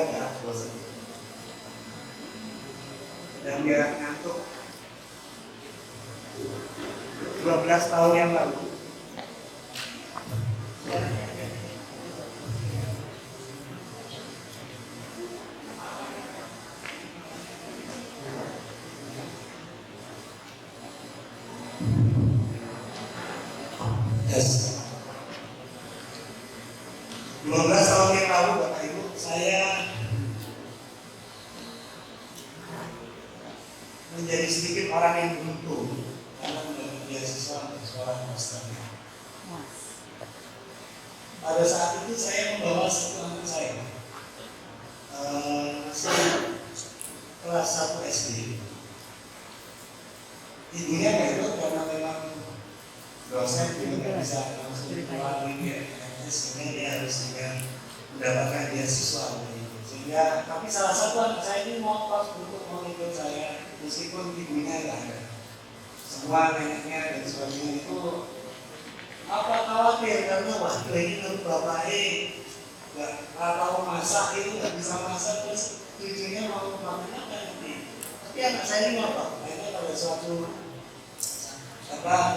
nggak bosan. Dan dia ngantuk 12 tahun yang lalu. Yes. 12 tahun yang lalu Bapak Ibu, saya menjadi sedikit orang yang beruntung karena mendapat beasiswa untuk sekolah Australia. Pada saat itu saya membawa satu anak saya, masih kelas 1 SD. Ibunya nggak ikut karena memang dosen juga nggak bisa langsung keluar sehingga dia harus juga mendapatkan beasiswa begitu. Sehingga tapi salah satu anak saya ini ngotot untuk mengikut saya meskipun ibunya nggak ada. Semua neneknya dan sebagainya itu apa khawatir karena waktu ini untuk bapaknya nggak tahu masak itu nggak bisa masak terus tujuannya mau makan apa nanti. Tapi anak saya ini ngotot. Akhirnya pada suatu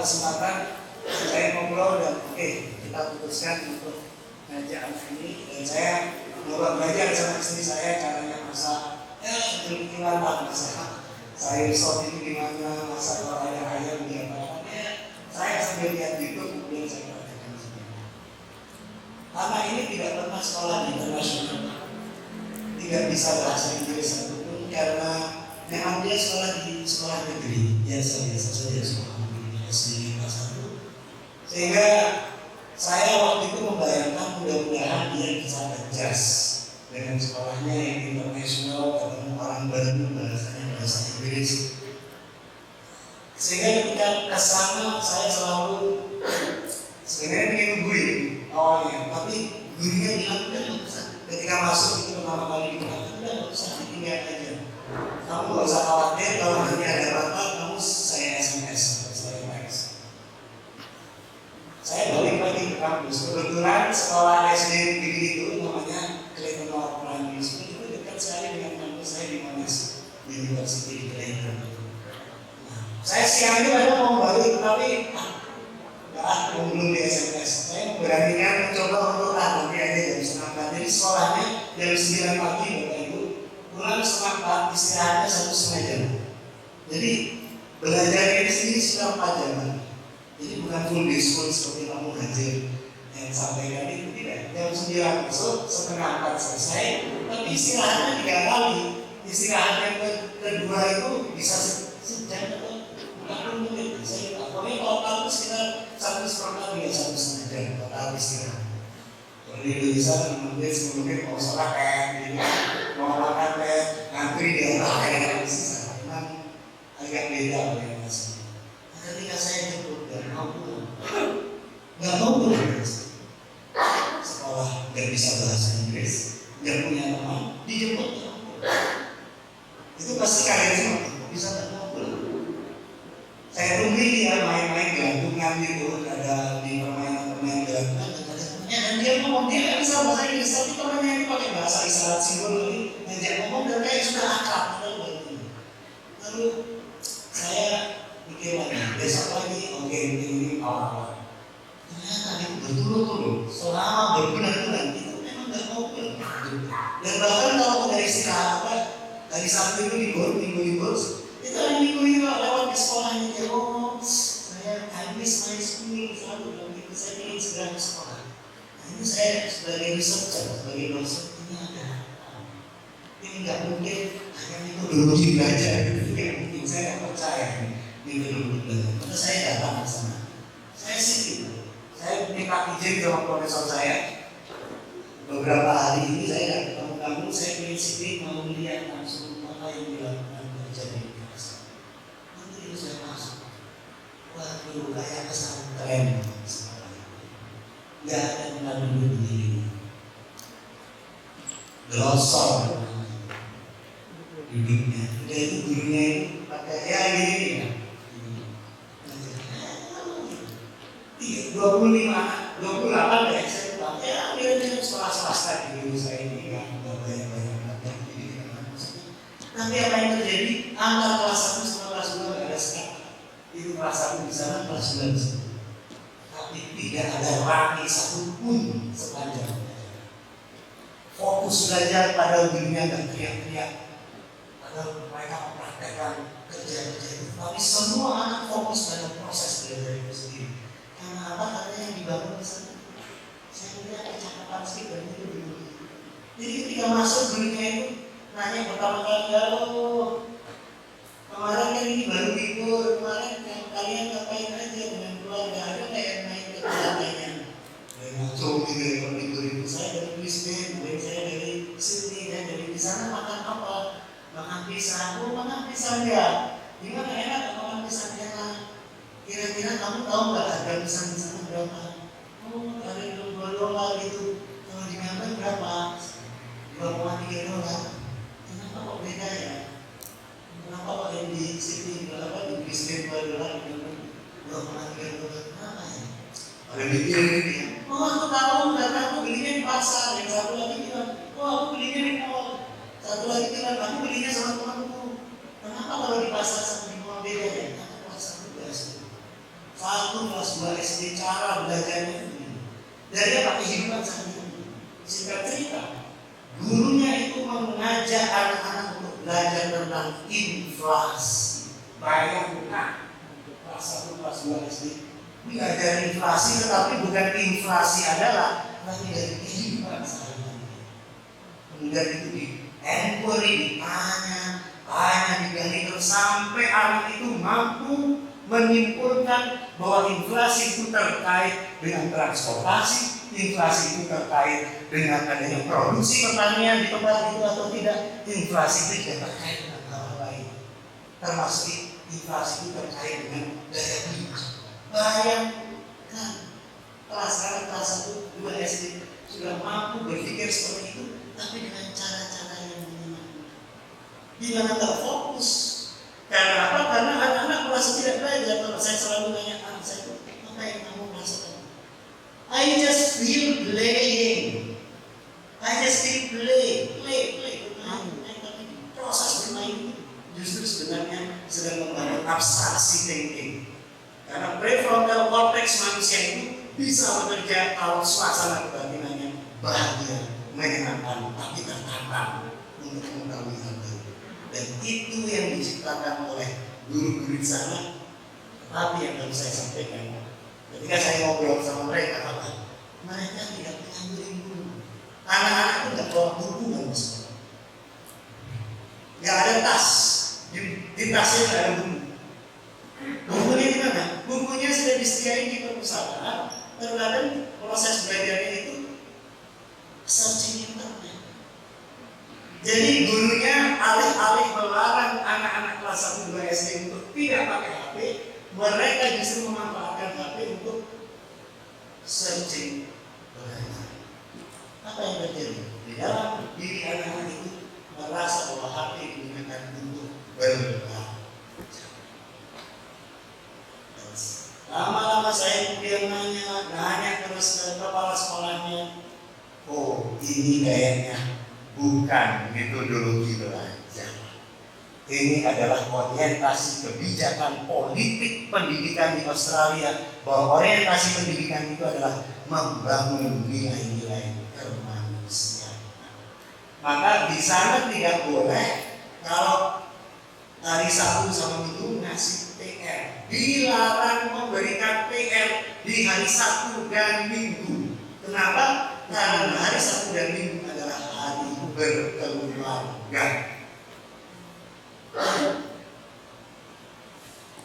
kesempatan saya ngobrol dan oke, kita putuskan untuk ngajak anak ini dan saya coba belajar sama istri saya caranya masak kecil-kecilan lah masak sayur sop itu gimana, masak ayam gimana. Saya sambil lihat YouTube dan saya praktekkan sendiri. Anak ini tidak pernah sekolah internasional, tidak bisa bahasa Inggris satupun karena memang dia sekolah di sekolah negeri biasa-biasa saja sekolah negeri SD kelas 1. Sehingga saya waktu itu membayangkan mudah-mudahan dia bisa adjust dengan sekolahnya yang internasional, ketemu orang baru bahasanya bahasa Inggris. Sehingga ketika kesana saya selalu sebenarnya ingin nungguin awalnya, tapi gurunya bilang udah nggak usah. Ketika masuk itu pertama kali dikatakan udah nggak usah, ditinggal aja. Kamu nggak usah khawatir kalau nanti ada apa-apa, kamu saya SMS atau saya text. Saya balik lagi ke kampus. Kebetulan sekolah SD negeri itu namanya Clayton North Primary School, itu dekat sekali dengan kampus saya di Monash University di Clayton. Saya siang ini banyak mau balik, tapi belum di SMS. Saya beranikan mencoba untuk nanti aja jam 9. Jadi sekolahnya jam 9 pagi Bapak Ibu, pulang setengah 4, istirahatnya 1,5 jam. Jadi belajar ini sendiri sudah 4 jam. Jadi bukan full day school seperti kamu hadir yang sampaikan itu, tidak. Jam 9 masuk, setengah 4 selesai, tapi istirahatnya 3 kali. Istirahat yang kedua itu bisa sejam atau 40 menit. Saya pokoknya kalau kampus kita 1,5 ya 1,5 jam total istirahat. Kalau di Indonesia 5 menit, 10 menit mau sholat kayak gini, mau makan kayak ngantri di atas kayak sisa. Memang agak beda dengan masih. Ketika saya jemput dan mau pulang, nggak mau pulang sekolah nggak bisa bahasa Inggris, nggak punya teman, dijemput nggak mau pulang. Itu pasti kalian semua bisa nggak mau pulang. Saya tungguin dia main-main gelantungan gitu, ada di permainan gelantungan dan dia ngomong dia nggak bisa bahasa Inggris, tapi temannya ini pakai bahasa isyarat simbol lagi ngajak ngomong dan kayak sudah akrab. Lalu saya mikir lagi, besok lagi, oke ini awal-awal. Ternyata itu berturut-turut selama berbulan-bulan itu memang nggak mau pulang. Dan bahkan kalau dari istirahat dari Sabtu itu libur, minggu libur, itu hari minggu itu lewat di sekolahnya dia ngomong, saya habis main school selalu bilang gitu, saya ingin segera ke sekolah. Nah itu saya sebagai researcher, sebagai dosen ini ada. Ini nggak mungkin hanya itu dulu belajar, itu nggak mungkin, saya nggak percaya. Maka saya datang ke sana. Saya sih saya minta izin sama profesor saya. Beberapa hari ini saya nggak ketemu kamu, saya ingin sidik mau melihat langsung apa yang dilakukan terjadi di kelas. Nanti itu saya masuk. Waduh, kayak pesantren. Nggak ada tempat duduk begini. Gelosor duduknya. Udah itu gurunya ini pakai ya gini ya. 28 ya saya bilang ya mirip sekolah swasta di Indonesia ini kan nggak banyak-banyak Tapi apa yang terjadi? Antara kelas 1 sama kelas 2 nggak ada sekat. Itu kelas 1 di sana, kelas 2 di sana. Tapi tidak ada rangi satupun sepanjang. Fokus belajar pada dirinya dan teriak-teriak. Padahal mereka mempraktekkan kerja-kerja itu. Tapi semua anak fokus pada proses belajar itu sendiri. Karena apa? Karena yang dibangun di sana. Saya melihat kecakapan sih dan itu dulu. Jadi ketika masuk gurunya itu nanya pertama kali, halo, kemarin kan ini baru libur, kemarin kalian ngapain aja dengan keluarga? Ada nggak yang naik ke keluarganya? Dan ngacung gitu ya, kalau libur itu saya dari Brisbane, saya dari Sydney, dan dari di sana makan apa? Makan pisang. Oh, makan pisang ya? Gimana enak makan pisangnya? Kira-kira kamu tahu nggak harga pisang di sana berapa? Oh, dari $2 gitu. Kalau di Melbourne berapa? $2,3. Kenapa kok beda ya? Kenapa kok yang di Sydney berapa, di Brisbane $2, di Melbourne $2,3? Kenapa ya? Ada mikir gitu ya. Oh, aku tahu karena aku belinya di pasar. Yang satu lagi bilang, oh aku belinya di mall. Satu lagi bilang, aku belinya sama temanku. Kenapa kalau di pasar sama di mall beda ya? Karena kelas 1 kelas 2. Kelas 2 SD cara belajarnya ini. Dari apa? Kehidupan sehari-hari. Singkat cerita, gurunya itu mengajak anak-anak untuk belajar tentang inflasi. Bayangkan, kelas 1 kelas 2 SD belajar inflasi, tetapi bukan inflasi adalah tapi dari kehidupan sehari-hari. Kemudian itu di enquiry, ditanya, digali terus sampai anak itu mampu menyimpulkan bahwa inflasi itu terkait dengan transportasi, inflasi itu terkait dengan adanya produksi pertanian di tempat itu atau tidak, inflasi itu tidak terkait dengan hal lain, termasuk inflasi itu terkait dengan daya beli. Bayangkan kelas 1, 2 SD sudah mampu berpikir seperti itu, tapi dengan cara-cara yang menyenangkan. Di mana terfokus. Karena apa? Karena anak-anak merasa tidak belajar. Kalau saya selalu tanya anak saya, apa yang kamu rasakan? I just feel playing. I just feel play. Bermain. Tapi proses bermain itu justru sebenarnya sedang membangun abstraksi thinking. Karena prefrontal cortex manusia itu bisa bekerja kalau suasana kebatinannya bahagia, menyenangkan, tapi tertantang untuk mengetahui hal baru. Dan itu yang diciptakan oleh guru-guru di sana. Tapi yang harus saya sampaikan, ketika saya ngobrol sama mereka, mereka tidak mengambil guru. Anak-anak itu tidak bawa buku dan sekolah. Gak ada tas, di tasnya tidak ada buku. Bukunya di mana? Bukunya sudah disediakan di perpustakaan. Terkadang proses belajarnya itu searching internet. Jadi gurunya alih-alih melarang anak-anak kelas 1, 2 SD untuk tidak pakai HP, mereka justru memanfaatkan HP untuk searching. Apa yang terjadi? Di dalam diri anak-anak itu merasa bahwa HP digunakan untuk berbelanja. Lama-lama saya kemudian nanya terus ke kepala sekolahnya, oh ini kayaknya bukan metodologi belajar. Ini adalah orientasi kebijakan politik pendidikan di Australia, bahwa orientasi pendidikan itu adalah membangun nilai-nilai kemanusiaan. Maka di sana tidak boleh kalau hari Sabtu sama Minggu ngasih PR, dilarang memberikan PR di hari Sabtu dan Minggu. Kenapa? Karena hari Sabtu dan Minggu adalah hari berkeluarga.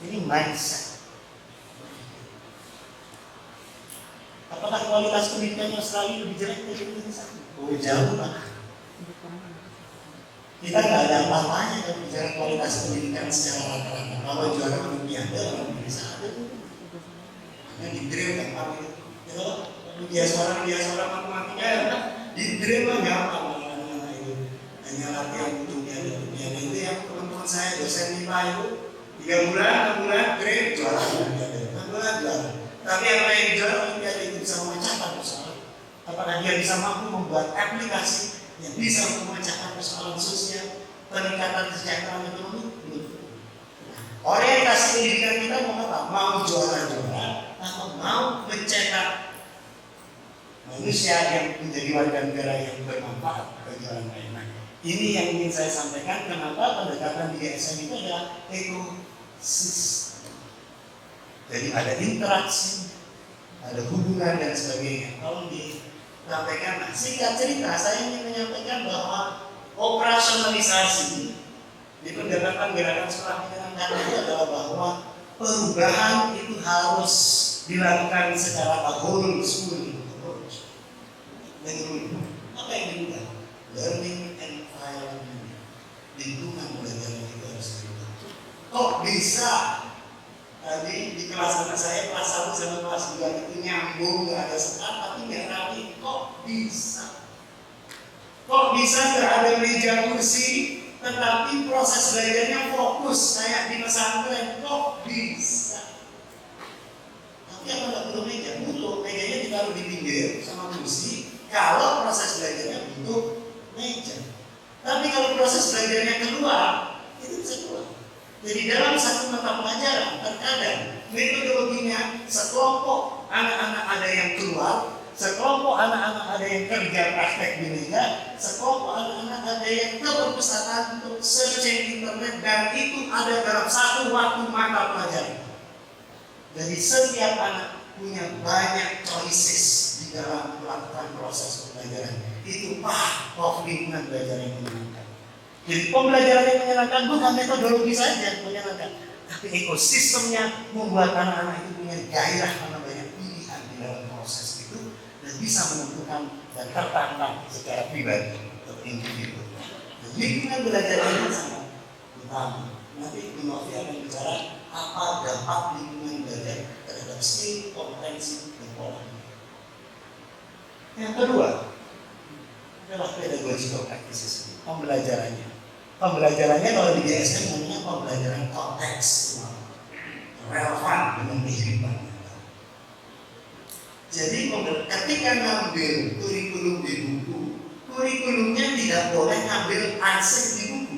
Ini mindset. Apakah kualitas pendidikan Australia lebih jelek dari Indonesia? Oh jauh Pak. Kita nggak ada apa-apanya kalau bicara kualitas pendidikan secara rata-rata. Kalau juara Olimpiade orang Indonesia ada tuh. Karena di drill gampang itu. Kalau biasa matematika ya kan di drill lah gampang anak-anak itu. Hanya latihan untuk Olimpiade itu yang teman-teman saya dosen MIPA itu 3 bulan, 6 bulan drill juara Olimpiade. 6 bulan juara. Tapi apa yang juara Olimpiade itu bisa memecahkan persoalan. Apakah dia bisa mampu membuat aplikasi yang bisa memecahkan persoalan sosial, peningkatan kesejahteraan ekonomi? Orientasi pendidikan kita mau apa? Mau juara-juara atau mau mencetak manusia yang menjadi warga negara yang bermanfaat bagi orang lain? Ini yang ingin saya sampaikan. Kenapa pendekatan di GSM itu adalah ekosistem. Jadi ada interaksi, ada hubungan dan sebagainya. Kalau disampaikan, singkat cerita, saya ingin menyampaikan bahwa operasionalisasi di pendekatan gerakan sekolah menyenangkan itu adalah bahwa perubahan itu harus dilakukan secara holistik. Apa yang diubah? Learning environment, lingkungan belajar itu harus diubah. Kok bisa? Tadi di kelas anak saya kelas 1 sama kelas 2 itu nyambung, nggak ada sekat, tapi nggak rapi. Kok bisa? Kok bisa nggak ada meja kursi, tetapi proses belajarnya fokus kayak di pesantren? Kok bisa? Tapi apa nggak butuh meja? Butuh. Mejanya ditaruh di pinggir sama kursi. Kalau proses belajarnya butuh meja. Tapi kalau proses belajarnya keluar, itu bisa keluar. Jadi dalam satu mata pelajaran, terkadang metodologinya sekelompok anak-anak ada yang keluar, sekelompok anak-anak ada yang kerja praktek di meja, sekelompok anak-anak ada yang ke perpustakaan untuk searching internet, dan itu ada dalam satu waktu mata pelajaran. Jadi setiap anak punya banyak choices di dalam melakukan proses pembelajaran. Itu part of lingkungan belajar yang menyenangkan. Jadi pembelajaran yang menyenangkan bukan metodologi saja yang menyenangkan, tapi ekosistemnya membuat anak-anak itu punya gairah karena banyak pilihan di dalam proses itu dan bisa menentukan dan tertantang secara pribadi atau individu. Lingkungan belajar ini sangat utama. Nanti Bu Novi akan bicara apa dampak lingkungan belajar terhadap skill, kompetensi, dan pola. Yang kedua adalah pedagogical practices, pembelajarannya. Pembelajarannya kalau di GSM namanya pembelajaran konteks, relevan dengan kehidupan. Jadi ketika ngambil kurikulum di buku, kurikulumnya tidak boleh ngambil ansih di buku.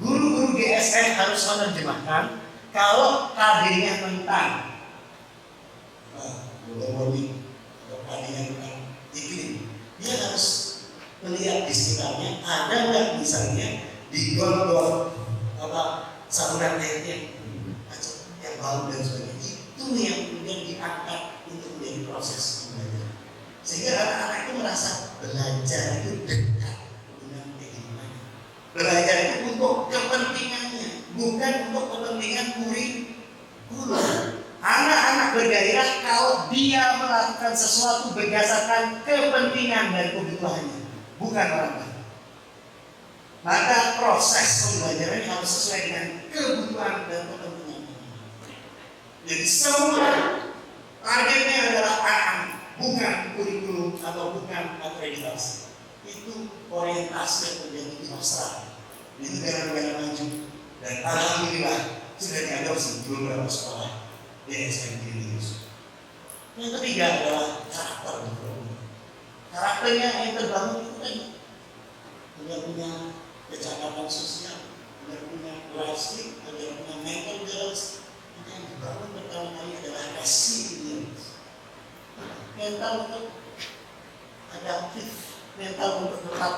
Guru-guru GSM harus menerjemahkan. Kalau KD-nya tentang global warming atau KD-nya tentang iklim, dia harus melihat di sekitarnya ada nggak misalnya di got saluran airnya yang bau dan sebagainya. Itu yang kemudian diangkat untuk menjadi proses pembelajaran, sehingga anak-anak itu merasa belajar itu dekat dengan kehidupannya. Belajar itu untuk kepentingannya, bukan untuk kepentingan kurikulum. Anak-anak bergairah kalau dia melakukan sesuatu berdasarkan kepentingan dan kebutuhannya, bukan orang lain. Maka proses pembelajaran harus sesuai dengan kebutuhan dan kepentingan. Jadi semua targetnya adalah anak-anak, bukan kurikulum atau bukan akreditasi. Itu orientasi yang terjadi di Australia, di negara-negara maju, dan alhamdulillah sudah diadopsi di beberapa sekolah GSM di Indonesia. Yang ketiga adalah karakter diploma. Karakternya yang terbangun itu tadi, dia punya kecakapan sosial, dia punya life skill, dia punya mental balance. Yang dibangun pertama kali adalah resilience, mental untuk adaptif, mental untuk tetap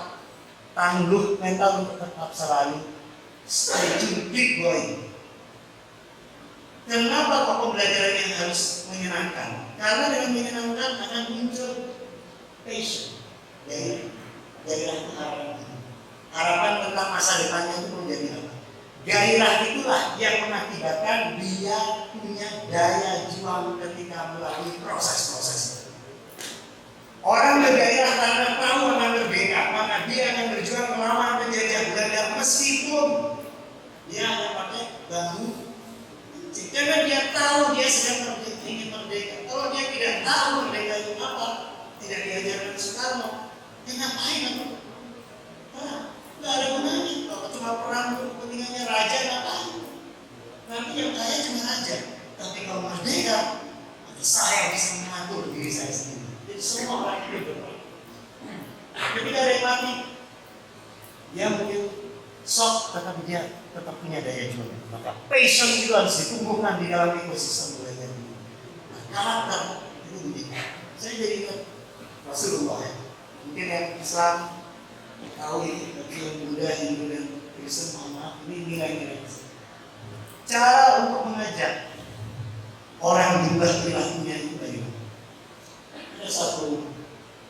tangguh, mental untuk tetap selalu stay to keep going. Kenapa kok pembelajaran yang harus menyenangkan? Karena dengan menyenangkan akan muncul passion, gairah harapan. Harapan tentang masa depannya itu menjadi apa? Gairah itulah yang mengakibatkan dia punya daya juang ketika melalui proses-proses itu. Orang bergairah karena tahu akan merdeka, maka dia akan berjuang melawan penjajah Belanda meskipun dia hanya pakai bambu. Karena dia tahu dia sedang ingin merdeka. Kalau dia tidak tahu merdeka itu apa, tidak diajarkan Soekarno, dia ngapain apa? Nggak ada gunanya. Kalau cuma perang untuk kepentingannya raja, ngapain? Nanti yang kaya cuma raja. Tapi kalau merdeka, nanti saya bisa mengatur diri saya sendiri. Jadi semua orang itu berperan. Ketika ada yang mati, dia mungkin soft, tetapi dia tetap punya daya juang. Maka passion itu harus ditumbuhkan di dalam ekosistem belajar ini. Nah, karakter itu begini. Saya jadi ingat Rasulullah ya. Mungkin yang Islam tahu ini, tapi yang Buddha, Hindu dan Kristen, mohon maaf, ini nilai-nilai. Cara untuk mengajak orang berubah perilakunya itu bagaimana? Ada satu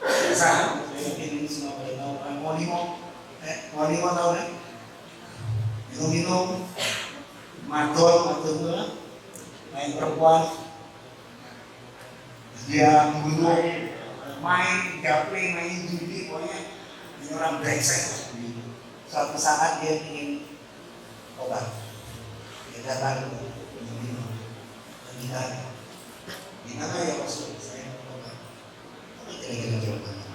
kesan, saya yakin ini semua pada tahu, orang Molimo tahu kan? Minum-minum, matur main perempuan, dia membunuh, main gaple, main judi, pokoknya ini orang brengsek. Suatu saat dia ingin obat, dia datang ke minum, dan ditanya, gimana ya Rasul, saya mau obat? Apa kira-kira jawabannya?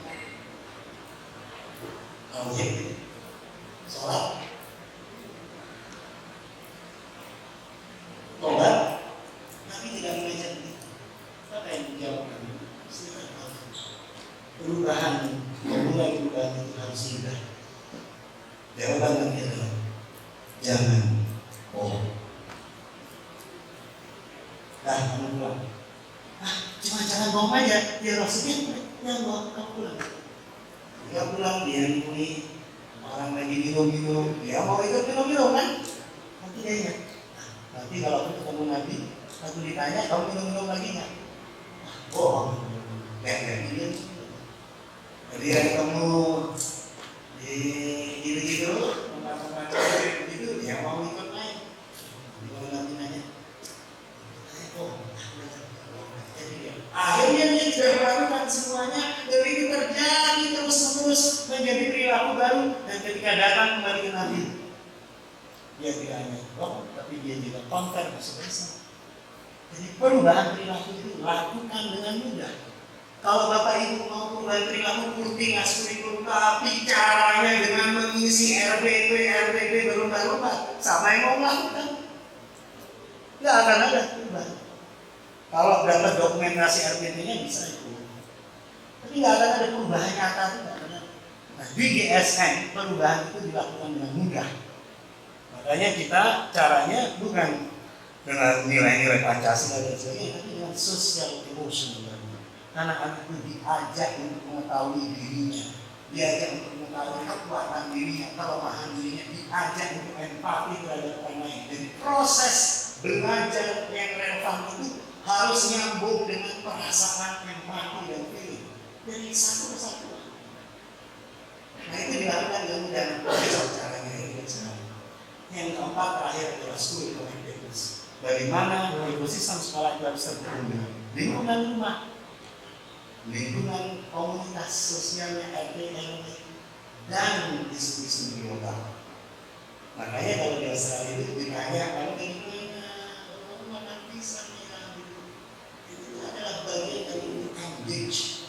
Kamu yakin? Sholat? Tobat? Tapi tidak mengajak kita. Apa yang dijawabkan? Perubahan, memulai perubahan itu harus mudah. Jawaban Nabi adalah jangan bohong. Kamu pulang. Cuma jangan bohong aja. Ya Rasulnya jangan bohong, kamu pulang. Dia pulang, dia nemui orang lagi minum-minum. Dia mau ikut minum-minum kan? Nanti dia ingat. Nanti kalau aku ketemu Nabi, aku ditanya, kamu minum-minum lagi nggak? Bohong. Kayak dia. Jadi ada kamu gitu, mengatakan begitu, dia mau ikut main. Kalau Nabi nanya, akhirnya dia tidak melakukan semuanya, dan itu terjadi terus-menerus menjadi perilaku baru. Dan ketika datang kembali ke Nabi, dia tidak hanya tapi dia juga konter bersama. Jadi perubahan perilaku itu lakukan dengan mudah. Kalau Bapak Ibu mau perubahan perilaku putih kurikulum, tapi caranya dengan mengisi RBP berlomba-lomba, siapa yang mau melakukan? Tidak akan ada perubahan. Kalau dapat dokumentasi RBP-nya bisa itu, tapi tidak akan ada perubahan nyata, tidak ada. Nah, di GSN perubahan itu dilakukan dengan mudah. Makanya kita caranya bukan dengan nilai-nilai Pancasila dan sebagainya, tapi dengan social emotion. Anak-anak itu diajak untuk mengetahui dirinya, diajak untuk mengetahui kekuatan dirinya, kelemahan dirinya, diajak untuk empati terhadap orang lain. Jadi proses belajar yang relevan itu harus nyambung dengan perasaan, empati dan feeling dari satu persatu. Nah itu dilakukan dengan mudah. Besok caranya itu sekarang. Yang keempat terakhir adalah school connectedness. Bagaimana ekosistem sekolah itu harus terhubung dengan lingkungan rumah, lingkungan komunitas sosialnya RT RW dan isu-isu global. Makanya kalau di Australia itu ditanya kalau gimana makan pisang ya itu adalah bagian dari engage,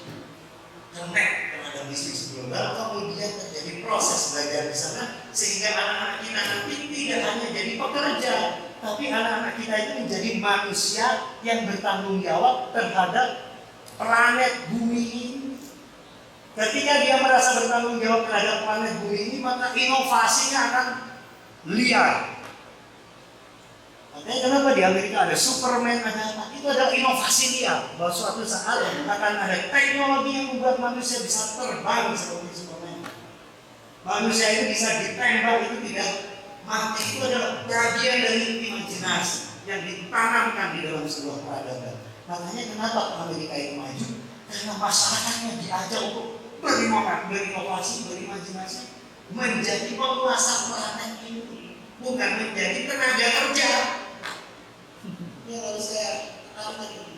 connect terhadap isu-isu global. Kemudian terjadi proses belajar di sana sehingga anak-anak kita nanti tidak hanya jadi pekerja, tapi anak-anak kita itu menjadi manusia yang bertanggung jawab terhadap planet bumi ini. Ketika dia merasa bertanggung jawab terhadap planet bumi ini, maka inovasinya akan liar. Makanya kenapa di Amerika ada Superman, ada apa? Itu adalah inovasi liar. Bahwa suatu saat akan ada teknologi yang membuat manusia bisa terbang seperti Superman. Manusia itu bisa ditembak, itu tidak mati. Itu adalah bagian dari imajinasi yang ditanamkan di dalam sebuah peradaban. Makanya kenapa Amerika itu maju? Karena masyarakatnya diajak untuk berinovasi, berimajinasi, menjadi penguasa planet ini, bukan menjadi tenaga kerja. Ini harus saya katakan.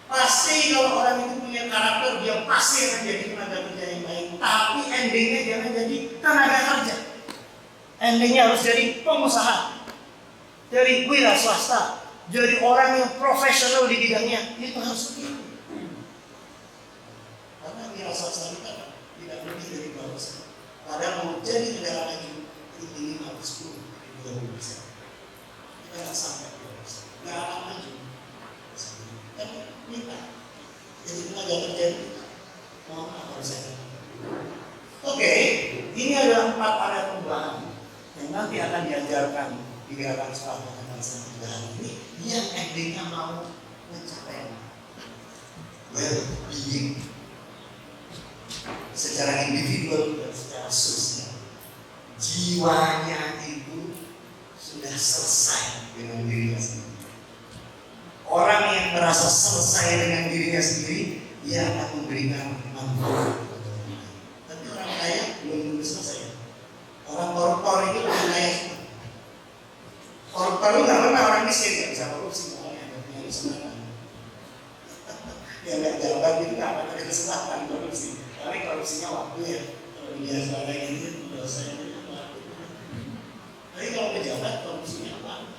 Pasti kalau orang itu punya karakter, dia pasti akan jadi tenaga kerja yang baik. Tapi endingnya jangan jadi tenaga kerja. Endingnya harus jadi pengusaha, dari wira swasta. Jadi orang yang profesional di bidangnya itu harus begitu. Karena wira swasta kita tidak lebih dari 2%. Padahal mau jadi negara lagi itu minimal 10-20%. Kita nggak sampai 2%. Nggak akan maju. Tapi minta. Jadi tenaga kerja kita. Mohon maaf harus saya. Oke, ini adalah 4 area perubahan nanti akan diajarkan di gerakan sekolah bangsa ini yang endingnya mau mencapai well-being secara individual dan secara sosial. Jiwanya itu sudah selesai dengan dirinya sendiri. Orang yang merasa selesai dengan dirinya sendiri, ia akan memberikan manfaat kepada orang lain. Tapi orang kaya belum selesai. Orang koruptor itu orang kaya semua. Koruptor itu nggak pernah orang miskin, nggak bisa korupsi, soalnya ada punya kesempatan. Yang nggak jalan itu nggak akan ada kesempatan korupsi. Tapi korupsinya waktu ya. Kalau dia seorang ini dosanya itu waktu. Tapi kalau pejabat korupsinya apa?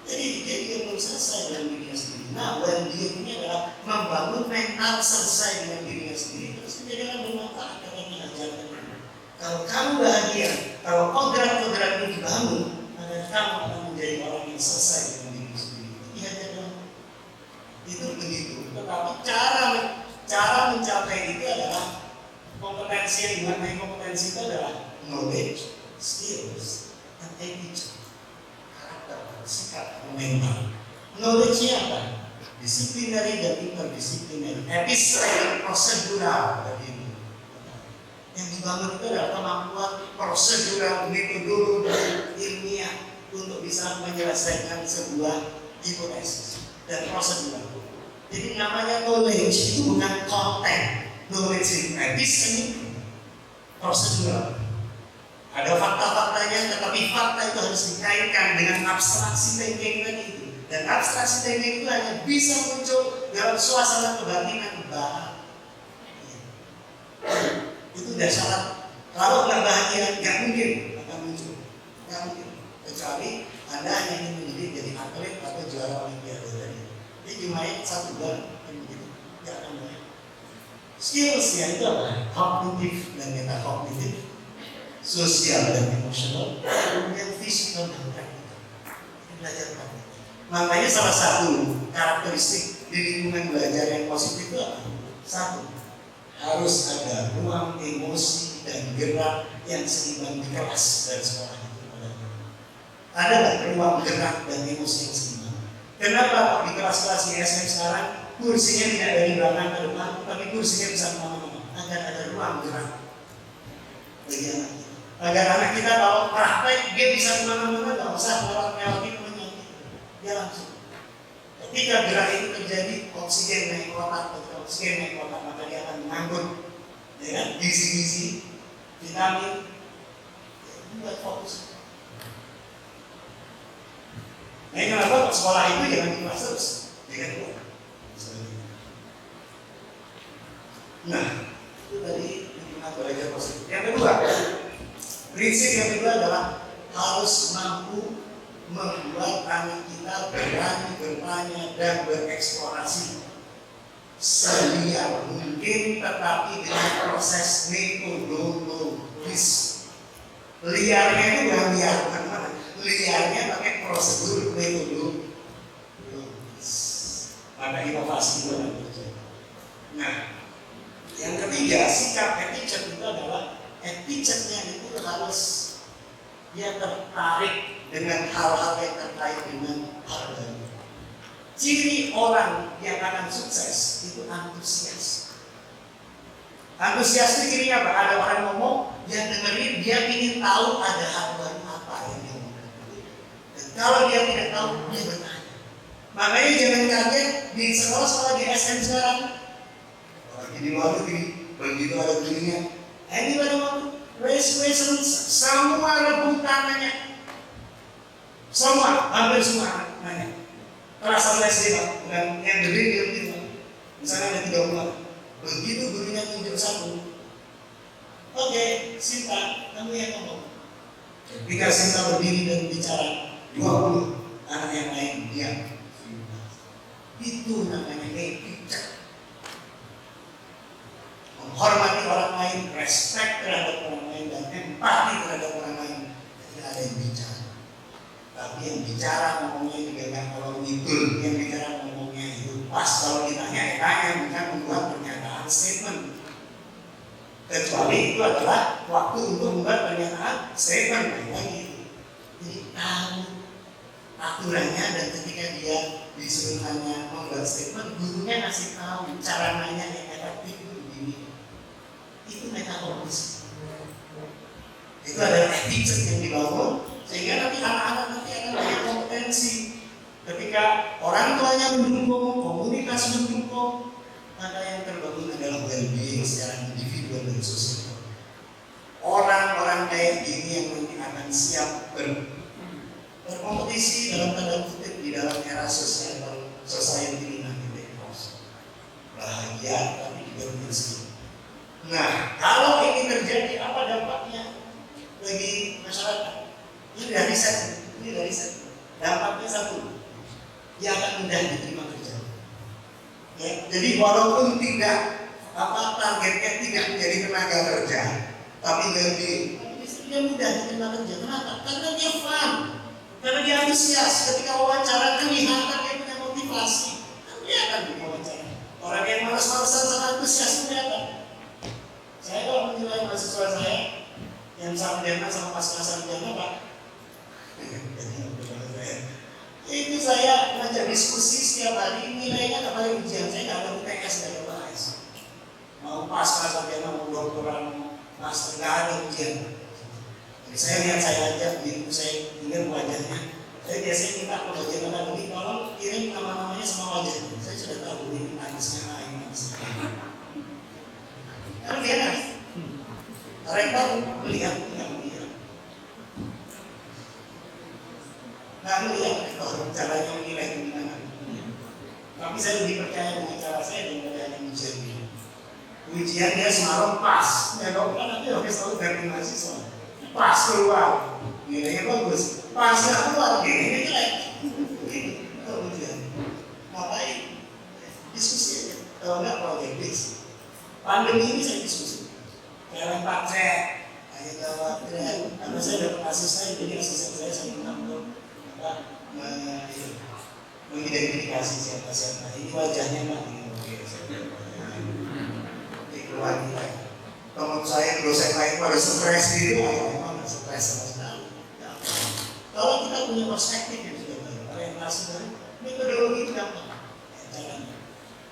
Jadi dia belum selesai dengan dirinya sendiri. Nah, well-being ini adalah membangun mental selesai dengan dirinya sendiri. Terus dia akan bermanfaat dengan mengajarkan. Kalau kamu bahagia, kalau kodrat-kodratmu dibangun, maka kamu akan menjadi orang yang selesai dengan diri sendiri. Iya, itu begitu. Tetapi cara mencapai itu adalah kompetensi yang dimaknai kompetensi itu adalah knowledge, skills, dan attitude, karakter, sikap, mental. Knowledge-nya apa? Disiplinary dan interdisiplinary, etis dan prosedural tadi itu. Yang dibangun itu adalah kemampuan prosedural, metodologi ilmiah untuk bisa menyelesaikan sebuah hipotesis dan prosedural. Jadi namanya knowledge itu bukan konten. Knowledge itu etis ini prosedural. Ada fakta-faktanya, tetapi fakta itu harus dikaitkan dengan abstraksi thinking tadi itu. Dan abstraksi thinking itu hanya bisa muncul dalam suasana kebatinan bahagia. Itu udah syarat. Kalau nggak bahagia, nggak mungkin akan muncul. Nggak mungkin. Kecuali Anda hanya ingin menjadi jadi atlet atau juara olimpiade tadi. Jadi cuma 1 bulan begitu, nggak akan banyak. Skills-nya itu apa? Kognitif dan metakognitif, sosial dan emosional, kemudian fisikal dan praktikal. Belajar praktik. Makanya salah satu karakteristik di lingkungan belajar yang positif itu apa? Satu, harus ada ruang emosi dan gerak yang seimbang di kelas dan sekolah itu. Ada nggak ruang gerak dan emosi yang seimbang? Kenapa di kelas-kelas di SM sekarang kursinya tidak dari belakang ke depan, tapi kursinya bisa kemana-mana? Agar ada ruang gerak bagi anak kita. Agar anak kita kalau praktek dia bisa kemana-mana, nggak usah melewati temannya, dia langsung. Ketika gerak itu terjadi, oksigen naik otak, oksigen naik otak, maka dia akan mengangkut, ya kan? Gizi-gizi, vitamin, buat fokus. Nah, kenapa sekolah itu jangan di kelas terus, jangan keluar. Nah, itu tadi lingkungan belajar positif. Yang kedua, prinsip yang kedua adalah harus mampu membuat anak kita berani bertanya dan bereksplorasi seliar mungkin, tetapi dengan proses metodologis. Liarnya itu bukan liar, mana? Liarnya pakai prosedur metodologis. Maka inovasi itu akan terjadi. Nah, yang ketiga, sikap etiket itu adalah etiketnya itu harus dia tertarik dengan hal-hal yang terkait dengan hal baru. Ciri orang yang akan sukses itu antusias. Antusias itu cirinya apa? Ada orang ngomong, dia dengerin, dia ingin tahu ada hal baru apa yang dia ngomong. Dan kalau dia tidak tahu, dia bertanya. Makanya jangan kaget di sekolah-sekolah di SM sekarang. Di luar negeri, begitu ada gurunya, anybody want to raise questions? Semua rebutan nanya. Semua, hampir semua nanya. Kelas SD dan yang gede dia gitu. Misalnya ada 3 bulan. Begitu gurunya tunjuk 1. Oke, Sinta, kamu yang ngomong. Ketika Sinta berdiri dan bicara, 20 anak yang lain diam. Itu namanya etika. Menghormati orang lain, respect terhadap orang lain, dan empati terhadap orang lain. Jadi ada yang bicara. Tapi yang bicara ngomongnya juga nggak kalau ngibul, yang bicara ngomongnya itu pas. Kalau ditanya, bukan membuat pernyataan statement. Kecuali itu adalah waktu untuk membuat pernyataan statement lagi. Jadi tahu aturannya, dan ketika dia disuruh tanya membuat statement, gurunya kasih tahu cara nanya yang efektif itu begini. Itu metodologi. Itu adalah attitude yang dibangun sehingga nanti anak-anak nanti akan punya kompetensi. Ketika orang tuanya mendukung, komunitas mendukung, maka yang terbangun adalah well-being secara individual dan sosial. Orang-orang kayak gini yang nanti akan siap berkompetisi dalam tanda kutip di dalam era sosial society yang bahagia tapi juga miskin. Nah, kalau ini terjadi, apa dampaknya bagi masyarakat? Ini dari riset. Dampaknya satu, dia akan mudah diterima kerja. Ya, jadi walaupun tidak targetnya tidak menjadi tenaga kerja, tapi lebih dia mudah diterima kerja. Kenapa? Karena dia fun, karena dia antusias. Ketika wawancara kelihatan dia punya motivasi, kan dia akan diwawancara. Orang yang malas-malasan sama antusias kelihatan. Saya kalau menilai mahasiswa saya yang sarjana sama pasca sarjana, Pak, itu saya ngajak diskusi setiap hari, nilainya apalagi ujian saya nggak ada UTS dari UTS. Mau pasca sarjana, mau doktoran, master, nggak ada ujian. Jadi saya lihat saya aja, gitu saya ingat wajahnya. Saya biasanya minta ke bagian akademik, tolong kirim nama-namanya sama wajahnya. Saya sudah tahu ini manisnya lain, manisnya. Kan lihat kan? Mereka melihat. Nggak melihat caranya menilai gimana. Tapi saya lebih percaya dengan cara saya daripada yang ujian. Ujian dia semalam pas, ya dong kan nanti harus tahu dari mahasiswa. Pas keluar, nilainya bagus. Pas nggak keluar, nilainya jelek. Itu ujian. Ngapain? Diskusi aja. Kalau nggak project based. Pandemi ini saya diskusi. Saya lempar chat, ayo jawab chat. Karena saya dapat asisten, jadi asisten saya minta untuk mengidentifikasi siapa. Ini wajahnya Pak. Keluar nilai. Teman saya dosen lain pada stres gitu, memang nggak stres sama sekali. Kalau kita punya perspektif yang sudah baik, orientasi baik, metodologi itu gampang.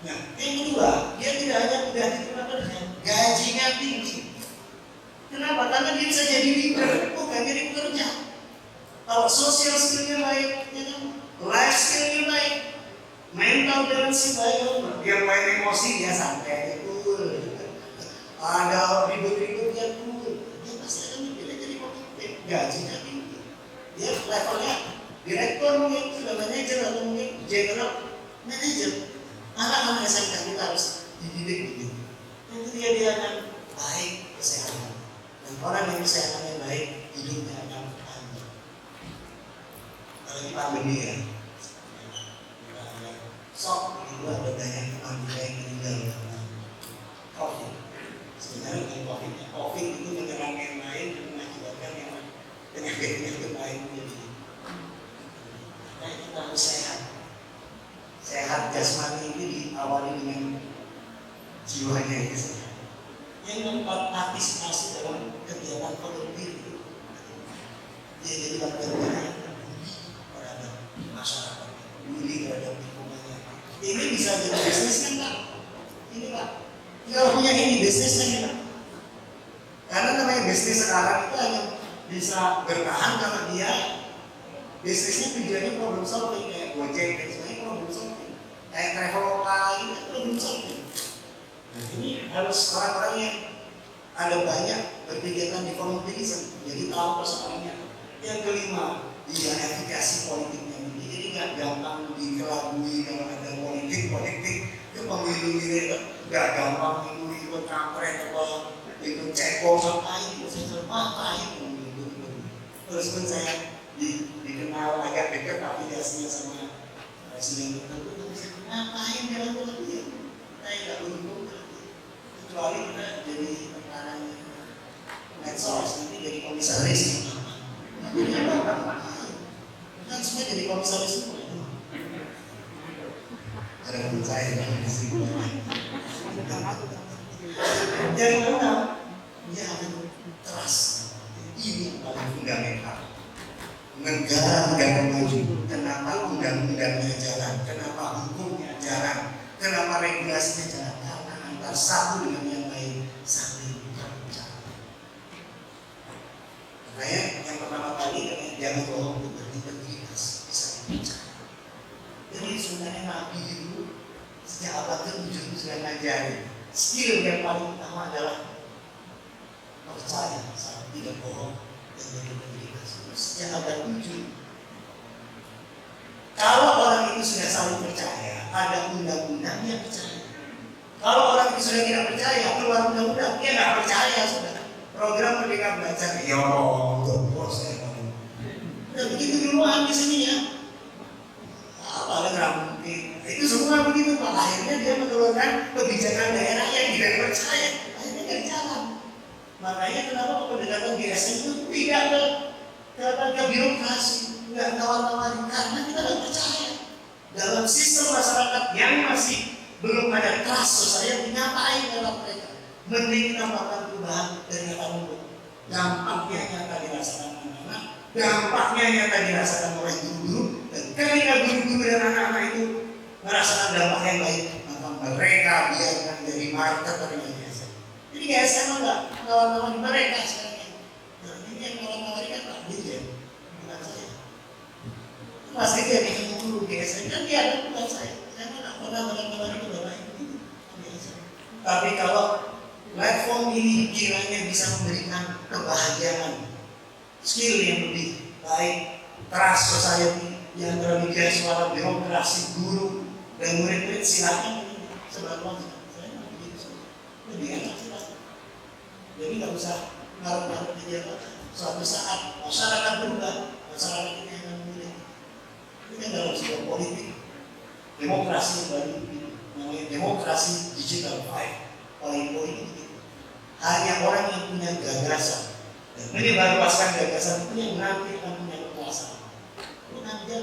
Nah, yang kedua, dia tidak hanya mudah diterima kerja, gajinya tinggi. Kenapa? Karena dia bisa jadi leader, bukan jadi pekerja. Kalau social skill-nya baik, ya kan? Life skill-nya baik, mental balance baik, dia main emosi, dia santai, cool. Ada ribut-ribut, dia cool. Dia pasti akan dipilih jadi pemimpin, gajinya tinggi. Dia levelnya direktur mungkin, sudah manajer atau mungkin general manager. Anak-anak SMK kita harus dididik begitu. Nanti dia akan baik kesehatan. Dan orang yang kesehatannya baik, hidupnya akan panjang. Kalau di pandemi ya, sok itu ada banyak teman kita yang meninggal karena COVID. Sebenarnya bukan COVID itu menyerang yang lain dan mengakibatkan yang penyakit lain menjadi. Maka kita harus sehat. Sehat jasmani ini diawali dengan jiwanya yang sehat. Yang keempat, partisipasi dalam kegiatan produktif. Dia jadi warga negara terhadap masyarakat, peduli terhadap lingkungannya. Ini bisa jadi bisnis kan Pak? Ini Pak. Kalau punya ini bisnis kan Pak? Karena namanya bisnis sekarang itu hanya bisa bertahan karena dia bisnisnya tujuannya problem solving, kayak Gojek dan sebagainya problem solving, kayak Traveloka ini problem solving. Nah, ini harus orang-orang yang ada banyak berkegiatan di volunteerism, jadi tahu persoalannya. Yang kelima, dia efikasi politiknya. Jadi nggak gampang dikelabui kalau ada politik itu pemilu ini nggak gampang itu ikut kampret atau ikut cekol ngapain, terus pun saya dikenal agak dekat afiliasinya sama presiden tertentu, ngapain dalam politik? Saya nggak beruntung kecuali kita jadi perkara medsos, nanti jadi komisaris. Kan semua jadi komisaris semua. Ada pun saya yang disini. Yang mana dia akan keras. Ini paling fundamental. negara maju, kenapa undang-undangnya jalan, kenapa hukumnya jalan, kenapa regulasinya jalan, karena antar satu dengan yang lain saling berbicara. Makanya yang pertama kali jangan bohong untuk berintegritas, bisa berbicara. Jadi sebenarnya Nabi itu sejak abad ke-7 sudah ngajari skill yang paling utama adalah percaya saat tidak bohong dan berintegritas. Sejak abad 7. Kalau orang itu sudah saling percaya, ada undang-undang dia percaya. Kalau orang itu sudah tidak percaya, keluar undang-undang dia nggak percaya sudah. Program Merdeka Belajar, ya Allah, bos saya tahu. Dan begitu duluan di sini ya. Apalagi mungkin itu semua begitu Pak. Akhirnya dia mengeluarkan kebijakan daerah yang tidak percaya. Akhirnya nggak jalan. Makanya kenapa pendekatan GSM itu tidak ke birokrasi, nggak tawar-tawarin, karena kita nggak percaya dalam sistem masyarakat yang masih belum ada trust society. Ngapain dalam mereka? Mending kita melakukan perubahan dari kata mulut. Dampaknya nyata dirasakan anak-anak, dampaknya nyata dirasakan oleh guru-guru, dan ketika guru-guru dan anak-anak itu merasakan dampak yang baik, maka mereka biarkan jadi market dari GSM. Jadi GSM nggak nawar-nawarin mereka sekarang. Yang nawar-nawarin kan Pak Dirjen, bukan saya. Mas Dirjen yang guru GSM kan dia ada, bukan saya. Saya nggak pernah nawar-nawarin ke bapak itu. Tapi kalau platform ini kiranya bisa memberikan kebahagiaan, skill yang lebih baik, trust society yang terbicara suara birokrasi, guru dan murid-murid, silakan sebarang saya nggak begitu. Lebih enak silakan. Jadi nggak usah ngaruh-ngaruh di jabatan. Suatu saat masyarakat berubah, masyarakat ini akan memilih. Ini kan dalam sebuah politik demokrasi yang baru, namanya demokrasi digital 5.0 ini. Hanya orang yang punya gagasan dan menyebarluaskan gagasan itu yang nanti akan punya kekuasaan. Ini nanti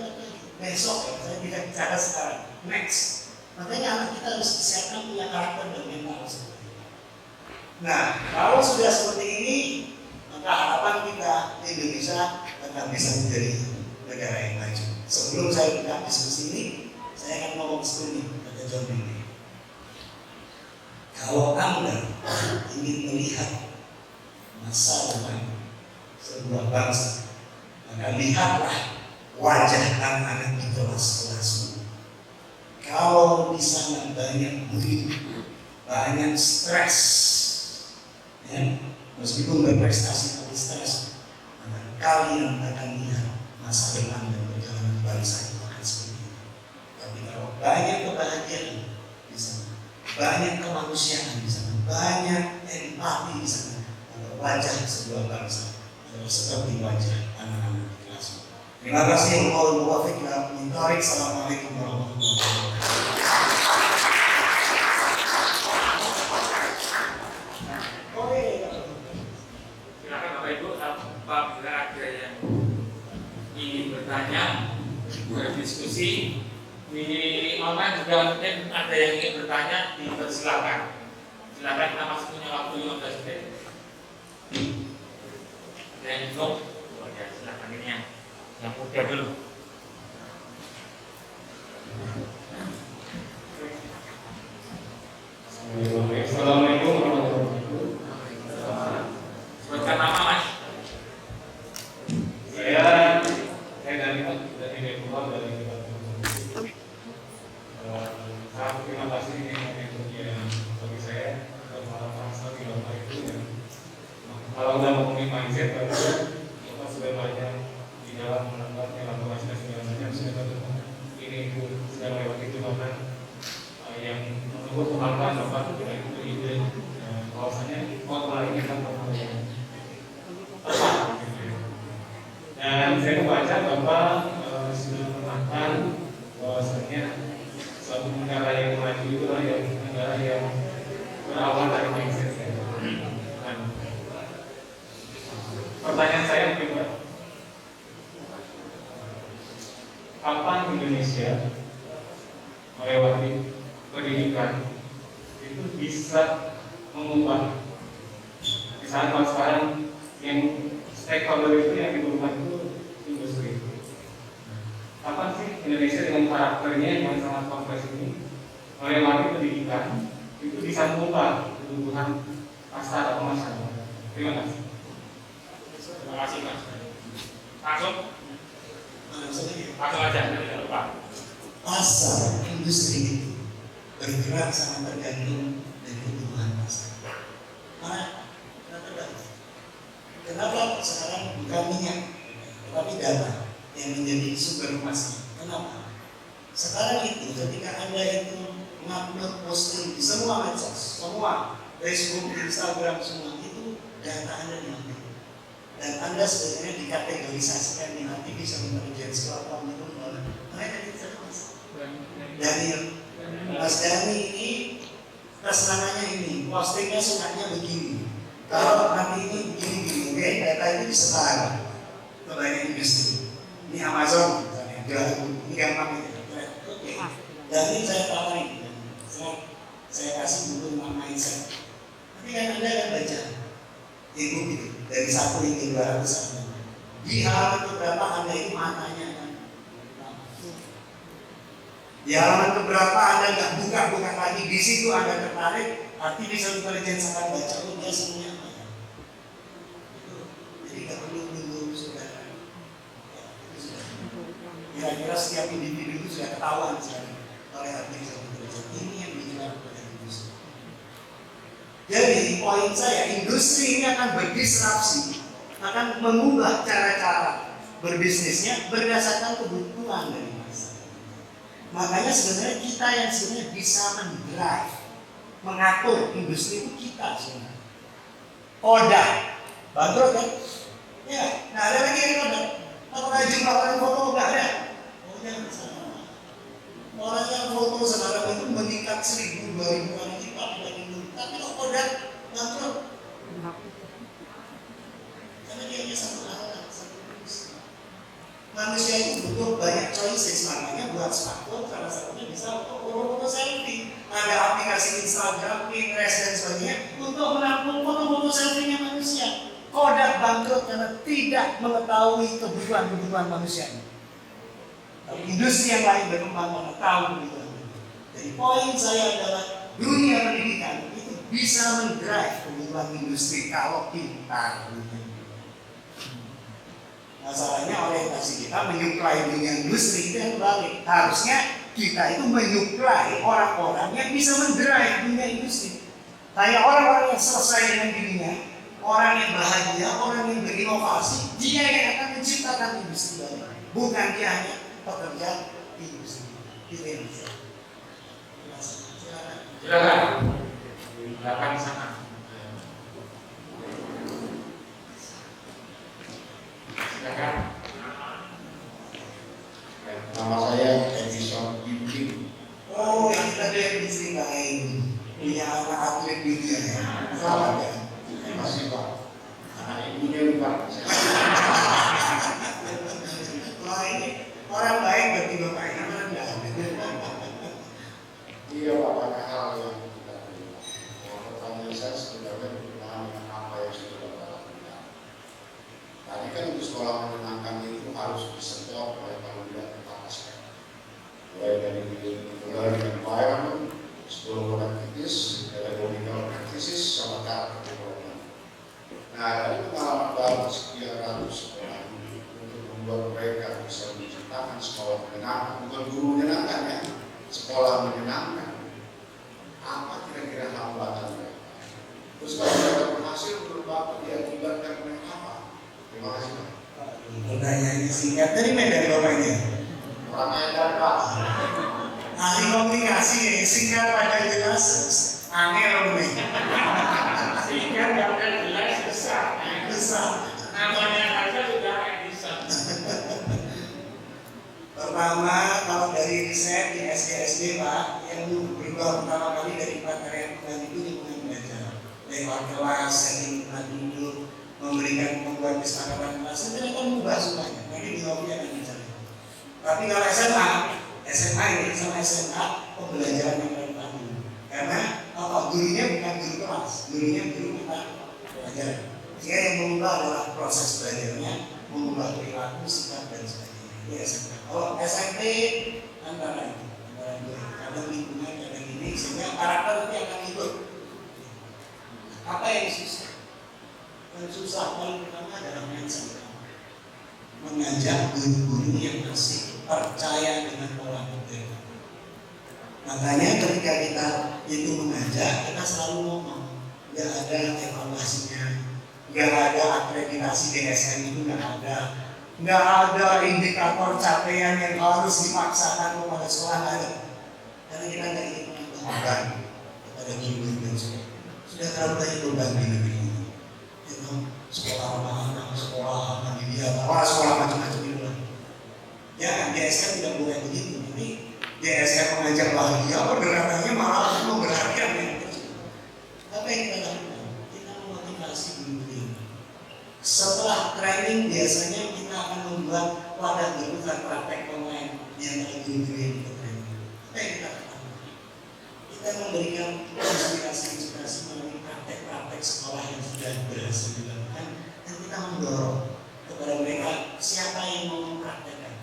besok ya, saya tidak bicara sekarang. Next, makanya anak kita harus disiapkan punya karakter dan mental seperti itu. Nah, kalau sudah seperti ini, maka harapan kita Indonesia akan bisa menjadi negara yang maju. Sebelum saya buka diskusi ini, saya akan ngomong sebelum ini pada John ini. Kalau Anda ingin melihat masa depan sebuah bangsa, maka lihatlah wajah anak-anak di kelas-kelas. Kalau di sana banyak murid, banyak stres, ya, meskipun berprestasi tapi stres, maka kalian akan lihat masa depan dan perjalanan bangsa itu akan seperti itu. Tapi kalau banyak kebahagiaan di sana, banyak kemanusiaan di sana, banyak empati di sana, maka wajah sebuah bangsa adalah seperti wajah anak-anak di kelas. Terima kasih. Assalamualaikum warahmatullahi wabarakatuh. Silakan Bapak Ibu, apabila ada yang ingin bertanya, berdiskusi di online juga mungkin ada yang ingin bertanya, dipersilakan. Silakan, kita masih punya waktu 15 menit. Dan belum, ya silakan ini yang muda dulu. Assalamualaikum warahmatullahi wabarakatuh. Sebutkan nama Mas. Saya dari Deputat dari sangat terima kasih yang bagi saya dan para sahabat Bapak Ibu yang kalau udah ngomongin mindset Bapak sudah banyak di dalam menanggapi laporan segala macam sudah ketemu ini itu sudah lewat itu bahkan yang menurut pengalaman Bapak itu ide bahwasanya pola ini kan yang tepat. Dan saya membaca Bapak sudah menerangkan bahwasanya suatu negara yang maju itu adalah negara yang berawal dari mindset. Dan pertanyaan saya mungkin Pak, kapan Indonesia melewati pendidikan itu bisa mengubah, misalnya kalau sekarang yang stakeholder itu yang dibutuhkan itu industri, kapan sih Indonesia dengan karakternya yang sangat kompleks ini melewati pendidikan itu disambungkan kebutuhan pasar atau masyarakat. Terima kasih. Terima kasih Mas. Langsung Maksudnya aja, jangan lupa. pasar industri itu bergerak sangat tergantung dari kebutuhan pasar. Kenapa sekarang bukan minyak, tetapi data yang menjadi sumber emasnya? Kenapa? Sekarang itu ketika Anda itu mengupload posting di semua medsos, semua Facebook, Instagram, semua itu data Anda diambil. Dan Anda sebenarnya dikategorisasikan di artificial intelligence platform itu mereka tidak masuk. Daniel, Mas Dani ini kesenangannya ini, postingnya sukanya begini. Kalau nanti ini begini, oke, data itu disebar ke banyak industri. Ini Amazon, misalnya, ini gampang ini. Oke, dan ini saya tawarin, saya kasih buku nama mindset. Nanti kan Anda akan baca ebook itu dari 1 hingga 200. Di halaman keberapa Anda itu matanya kan? Di halaman keberapa Anda nggak buka lagi, di situ Anda tertarik, artificial intelligence akan baca, oh dia semuanya apa ya? Jadi nggak perlu nunggu saudara. Kira-kira setiap individu itu sudah ketahuan sekali oleh artificial intelligence. Ini yang dijelaskan pada industri. Jadi poin saya, industri ini akan berdisrupsi, akan mengubah cara-cara berbisnisnya berdasarkan kebutuhan dari masyarakat. Makanya sebenarnya kita yang sebenarnya bisa mendrive, mengatur industri itu kita sebenarnya. Kodak, bangkrut kan? Ya, nah ada lagi yang kodak. Apakah jumlah orang foto nggak ada? Oh jangan salah. Orang yang foto sekarang itu meningkat 1000, 2000 kali lipat dibanding dulu. Tapi kok kodak bangkrut? Karena dia hanya satu alat, satu industri. Manusia itu butuh banyak choices, makanya buat smartphone salah satunya bisa foto-foto selfie. Ada aplikasi Instagram, Pinterest dan sebagainya untuk menampung foto-foto selfie-nya manusia. Kodak bangkrut karena tidak mengetahui kebutuhan manusia. Tapi industri yang lain berkembang mengetahui kebutuhan. Jadi poin saya adalah dunia pendidikan itu bisa mendrive kebutuhan industri kalau kita. Masalahnya orientasi kita menyuplai dunia industri itu yang balik. Harusnya kita itu menyuplai orang-orang yang bisa mendrive dunia industri. Kayak orang-orang yang selesai dengan dirinya, orang yang bahagia, orang yang berinovasi, dia yang akan menciptakan industri baru. Bukan dia hanya pekerja di industri. Itu yang bisa. Silakan. Silakan sana. Silakan. Nama saya Edison Gibling. Oh, yang tadi yang diceritain punya anak atlet dunia ya. Selamat ya. Terima kasih Pak. Anak ibunya nih Pak. Wah ini orang baik berarti bapak ini orang enggak. Iya Pak, banyak hal yang kita lakukan. Pertanyaan saya sebenarnya berkenaan dengan apa yang sudah Bapak lakukan. Tadi kan untuk sekolah menyenangkan itu harus disentuh oleh kalau tidak tepat aspek. Mulai dari environment, psikologi kritis, pedagogical practices, sama karakter development. Nah, dari pengalaman Bapak sekian ratus sekolah untuk membuat mereka bisa menciptakan sekolah menyenangkan, bukan guru menyenangkan ya, sekolah menyenangkan. Apa kira-kira hambatan mereka? Terus kalau mereka berhasil, menurut Bapak diakibatkan oleh apa? Terima kasih Pak. Pertanyaannya singkat dari Medan bapaknya. Orang Medan Pak. Ahli komunikasi nih, singkat pada jelas angel nih. Sehingga nggak akan jelas besar. Besar. Namanya aja sudah Edison. Pertama, kalau dari riset di SD Pak, yang berubah pertama kali dari materi yang itu lingkungan belajar. Lewat kelas, setting tempat duduk, memberikan membuat kesepakatan kelas, itu akan mengubah semuanya. Nanti di lobby akan bicara. Tapi kalau SMA ini sama SMA pembelajaran yang paling penting. Karena gurunya bukan guru kelas, gurunya guru kita pelajaran. Sehingga yang mengubah adalah proses belajarnya, mengubah perilaku, sikap dan sebagainya. Itu SMK. Kalau SMP antara itu, kadang lingkungan, kadang ini, sehingga karakter itu akan ikut. Apa yang susah? Yang susah paling pertama adalah mindset. Mengajak guru-guru yang masih percaya dengan pola pikir. Makanya ketika kita itu mengajak, kita selalu ngomong, nggak ada evaluasinya, nggak ada akreditasi DSM itu nggak ada indikator capaian yang harus dipaksakan kepada sekolah, nggak ada. Karena kita nggak ingin menambah beban kepada guru dan sekolah. Sudah terlalu banyak beban di negeri ini. Itu sekolah anak-anak, sekolah mandiri, sekolah macam-macam itu lah. Ya, DSM tidak boleh begitu. Tapi DSM mengajak bahagia, pergerakannya malah memberatkan ya. Apa yang kita lakukan? Kita memotivasi guru-guru. Setelah training biasanya kita akan membuat wadah jurusan praktek online yang ada guru-guru yang kita training. Apa yang kita lakukan? Kita memberikan inspirasi melalui praktek-praktek sekolah yang sudah berhasil dilakukan, dan kita mendorong kepada mereka siapa yang mau mempraktekkan.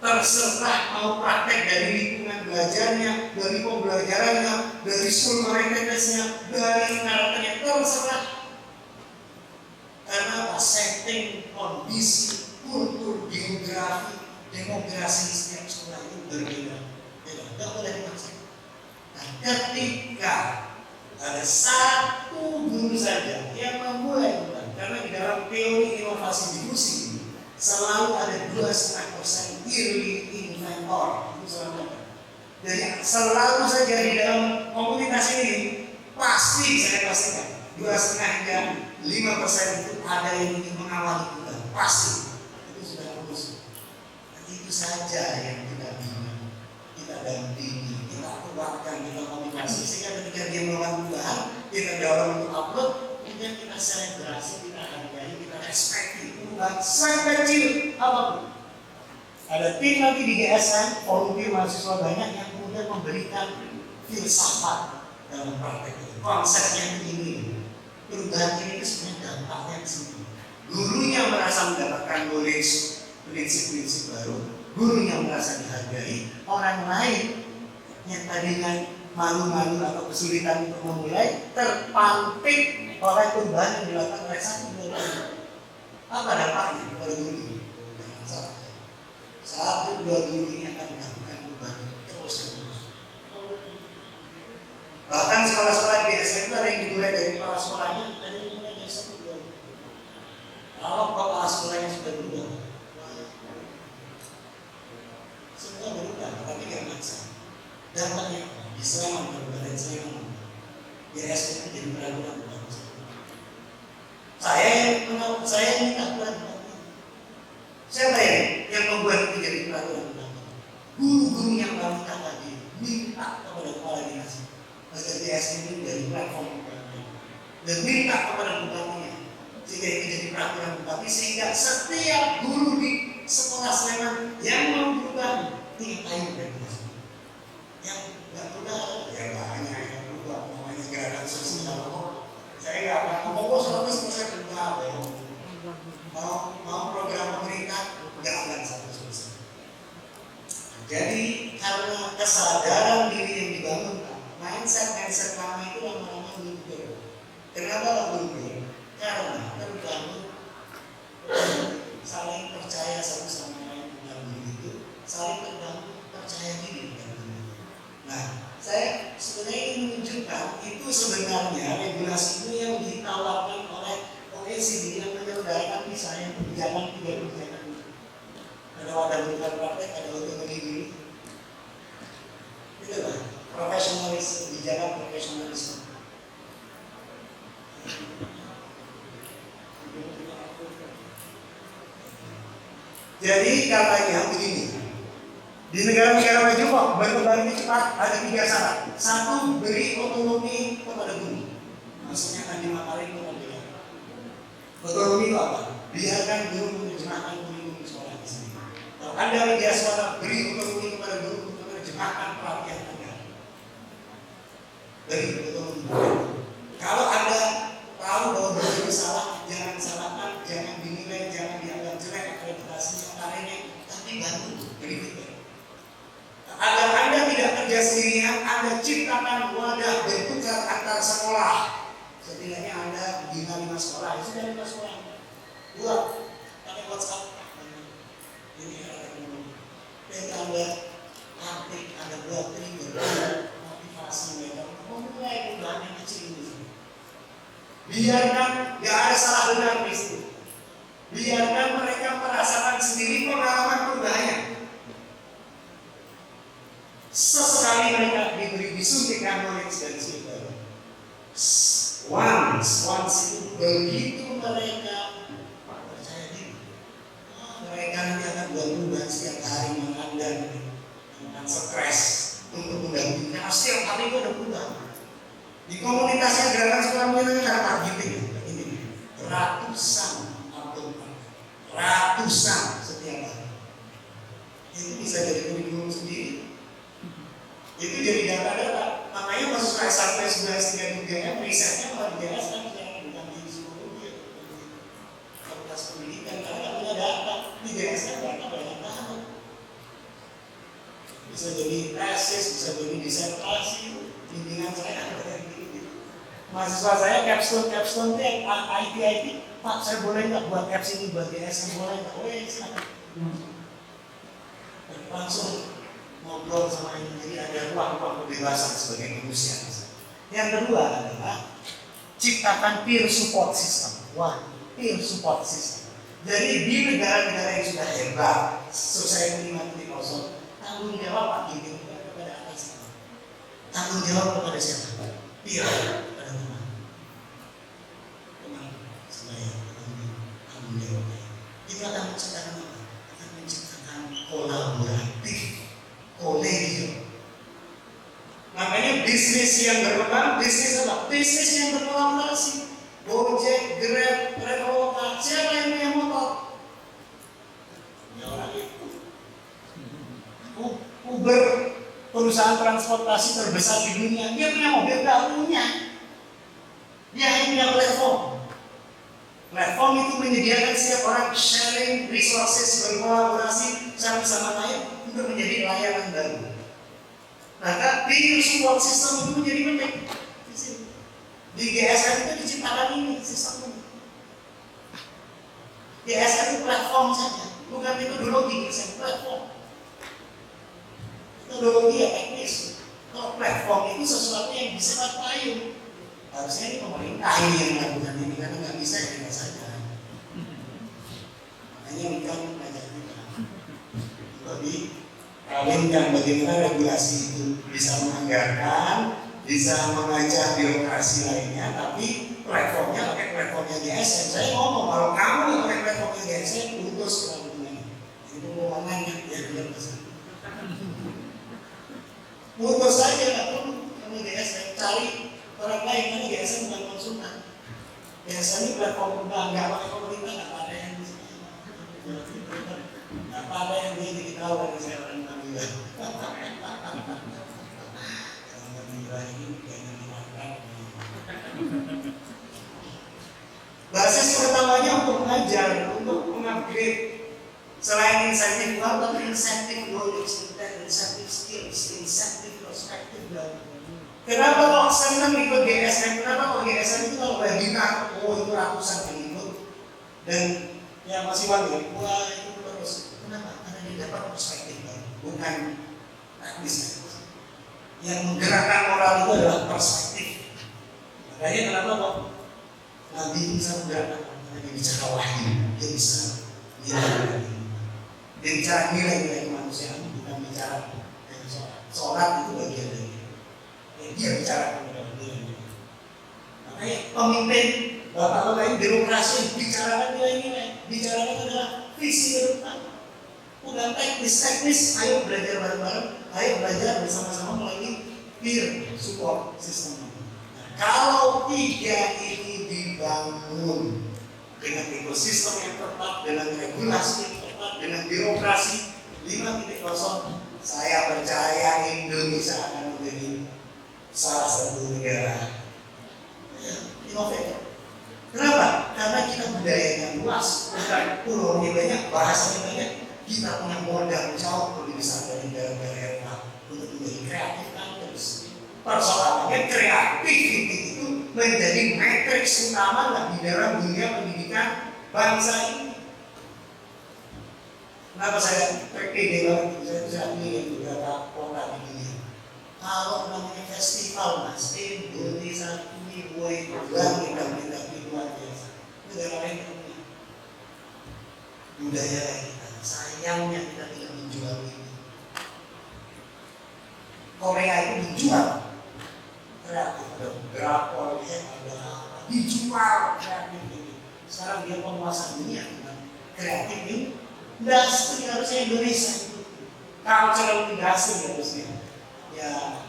Terserah mau praktek dari lingkungan belajarnya, dari pembelajarannya, dari school marketnya, dari karakternya, terserah. Karena apa? Setting, kondisi, kultur, geografi, demografi setiap sekolah itu berbeda. Tidak boleh dipaksa. Nah, ketika ada satu guru saja yang memulai, karena di dalam teori inovasi diffusi ini selalu ada 2,5% early inventor. Itu selalu ada. Jadi selalu saja di dalam komunitas ini pasti saya pastikan 2,5 hingga 5% itu ada yang ingin mengawali kita. Pasti itu sudah lulus. Nanti itu saja yang kita bingung, kita dampingi, kita kuatkan, kita motivasi sehingga ketika dia melakukan perubahan, kita dorong untuk upload, kemudian kita selebrasi, kita hargai, kita respect perubahan sekecil apapun. Ada tim nanti di GSN, volunteer mahasiswa banyak yang kemudian memberikan filsafat dalam praktek itu. Konsep yang ini, perubahan ini itu sebenarnya dampaknya di sini. Gurunya merasa mendapatkan knowledge, prinsip-prinsip baru, gurunya merasa dihargai, orang lain yang tadinya malu-malu atau kesulitan untuk memulai terpantik oleh perubahan yang dilakukan oleh satu dua guru. Apa dampaknya kepada guru? Satu dua guru ini akan melakukan perubahan terus-menerus. Bahkan sekolah-sekolah di SMP ada yang dimulai dari kepala sekolahnya, ada yang dimulai dari satu dua. Kalau kepala sekolahnya sudah berubah, semua berubah, tapi nggak maksa. Dampaknya di Sleman, Kabupaten Sleman, di SMP jadi peraturan bagus. Saya minta peraturan. Siapa yang membuat itu jadi peraturan? Guru-guru yang wanita tadi minta kepada kepala dinas agar DSM ini dari platform dan minta kepada bupatinya sehingga itu jadi peraturan bupati, sehingga setiap guru di sekolah Sleman yang mau berubah tingkatin regulasi. Yang nggak berubah ya banyak yang berubah, namanya gerakan sosial. Saya nggak akan ngomong 100% berubah. Mau program pemerintah nggak akan 100%. Jadi karena kesadaran diri yang dibangun, mindset lama itu lama-lama luntur. Kenapa luntur? Karena terbangun saling percaya satu sama lain dengan diri itu, saling terbangun percaya diri dengan diri. Nah, saya sebenarnya ingin menunjukkan itu sebenarnya regulasi ini yang ditawarkan oleh OECD yang menyelenggarakan misalnya kebijakan 3 kebijakan. Ada wadah bukan praktek, ada otonomi diri. Itu lah, profesionalisme, kebijakan profesionalisme. Jadi katanya begini, di negara-negara maju kok berkembang ini cepat, ada 3 syarat. 1, beri otonomi kepada guru. Maksudnya kan dimakarin kepada dia. Otonomi itu apa? Biarkan guru menerjemahkan kurikulum sekolah di sini. Kalau Anda media suara, beri otonomi kepada guru untuk menerjemahkan pelatihan Anda. Beri otonomi. Kalau Anda tahu bahwa guru itu salah, jangan salahkan, jangan dinilai, jangan dianggap jelek akreditasinya, karirnya, tapi bantu berikutnya. Agar Anda tidak kerja sendirian, Anda ciptakan wadah bertukar antar sekolah. Setidaknya Anda bina 5 sekolah, sudah 5 sekolah. Buat pakai WhatsApp. Ini ada teknologi. Dan Anda artik, Anda buat trigger, motivasi mereka untuk memulai perubahan yang kecil ini. Biarkan gak ada salah benar di situ. Biarkan mereka merasakan sendiri pengalaman perubahannya. Sesekali mereka diberi disuntikan knowledge dan skill. Once itu begitu mereka percaya diri, mereka nanti akan buat setiap hari mengandang dengan stres untuk mendampingi. Karena setiap hari itu ada perubahan. Di komunitasnya gerakan sekolah menengah ada targeting ini ratusan setiap hari. Itu bisa jadi kurikulum sendiri. Itu jadi data-data. Makanya masuk ke S1, S2, S3, S3 risetnya malah di DSN bukan di psikologi atau di fakultas pendidikan karena punya data. Di DSN data banyak banget. Bisa jadi tesis, bisa jadi disertasi. Bimbingan saya ada kayak gitu. Mahasiswa saya capstone itu IT. Pak, saya boleh nggak buat apps ini buat DSN boleh nggak? Oh ya silakan. Langsung ngobrol sama ini, jadi ada ruang kebebasan sebagai manusia. Yang kedua adalah ciptakan peer support system. Peer support system. Jadi di negara-negara yang sudah hebat, society 5.0, tanggung jawab aktif kepada atas. Tanggung jawab kepada siapa? Peer, kepada teman sebaya tanggung jawab. Itu akan menciptakan apa? Akan menciptakan kolaboratif. Kolegium. Makanya bisnis yang berkembang, bisnis apa? Bisnis yang berkolaborasi. Gojek, Grab, Traveloka, siapa yang punya motor? Ya orang itu. Uber, perusahaan transportasi terbesar di dunia, dia punya mobil, nggak punya. Dia hanya punya platform. Platform itu menyediakan setiap orang sharing resources, berkolaborasi sama-sama lain untuk menjadi layanan baru. Maka peer support system itu menjadi penting. Di GSM itu diciptakan ini sistem ini. GSM itu platform saja, bukan metodologi, GSM platform. Metodologi ya teknis. Kalau platform itu sesuatu yang bisa berpayung. Harusnya ini pemerintah ini yang melakukan ini karena nggak bisa ya tidak saja. Makanya kita mengajak kita lebih kawinkan bagaimana regulasi itu bisa menganggarkan, bisa mengajak birokrasi lainnya, tapi platformnya pakai platformnya GSM. Saya ngomong kalau kamu nggak pakai platformnya GSM, putus kelanjutannya. Itu ngomongannya ya benar besar. Putus saja nggak perlu kamu GSM, cari orang lain, karena GSM bukan konsultan. GSM ini platform nggak pakai pemerintah, nggak ada yang di sini. Nggak ada yang dia tahu dari saya orang Madura. Orang Madura ini jangan dimakan. Basis pertamanya untuk mengajar, untuk mengupgrade. Selain insentif uang, tapi insentif knowledge, insentif skills, insentif perspektif dan kenapa kok senang ikut GSM? Kenapa kok GSM itu kalau webinar, itu ratusan yang ikut dan yang masih wangi, wah itu terus. Kenapa? Karena dia dapat perspektif baru, bukan teknis. Yang menggerakkan moral itu adalah perspektif. Makanya kenapa kok Nabi bisa menggerakkan? Karena dia bicara wahyu, dia bisa nilai-nilai. Dia bicara nilai-nilai kemanusiaan, bukan bicara sholat itu bagian dari dia bicara kepada nilai-nilai. Makanya pemimpin bapak lain birokrasi bicarakan nilai-nilai, bicarakan adalah visi ke depan. Bukan teknis, ayo belajar bareng-bareng, ayo belajar bersama-sama melalui peer support system. Nah, kalau tiga ini dibangun dengan ekosistem yang tepat, dengan regulasi yang tepat, dengan birokrasi 5.0, saya percaya Indonesia akan menjadi salah satu negara inovator. Kenapa? Karena kita budayanya luas, bukan pulaunya banyak, bahasanya banyak. kita punya modal jauh lebih besar dari daerah-daerah untuk menjadi kreatif kan terus. Persoalannya kreativiti itu menjadi matriks utama lah di dalam dunia pendidikan bangsa ini. Kenapa saya pede banget? Saya ingin beberapa kota di dunia. Kalau namanya festival mas, Indonesia ini mulai bulan kita luar biasa. Negara lain punya budaya kita. Sayangnya kita tidak menjual ini. Korea itu dijual kreatif, ada drakor, ada dijual kreatif ini. Sekarang dia penguasa dunia dengan kreatif ini. Industri harusnya Indonesia itu cultural industry harusnya. Ya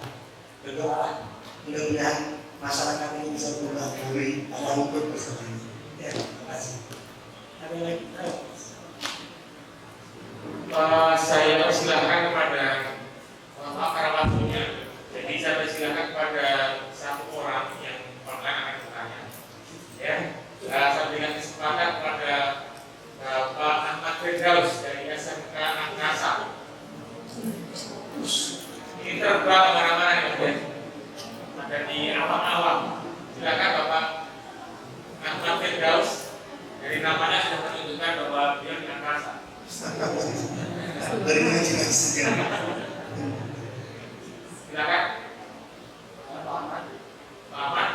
berdoa mudah-mudahan masyarakat ini bisa berubah dari ada hukum bersama ini. Ya, terima kasih. Ada lagi? Saya persilahkan kepada para waktunya. Jadi saya persilahkan kepada satu orang yang akan bertanya. Ya, saya berikan kesempatan kepada Bapak Ahmad Firdaus dari SMK Angkasa. Ini terbang kemana-mana ya, ada di awam-awam. Silakan Bapak Ahmad Firdaus. Dari namanya sudah menunjukkan bahwa dia di Angkasa. Berimajinasi. Silakan. Pak Ahmad. Pak Ahmad.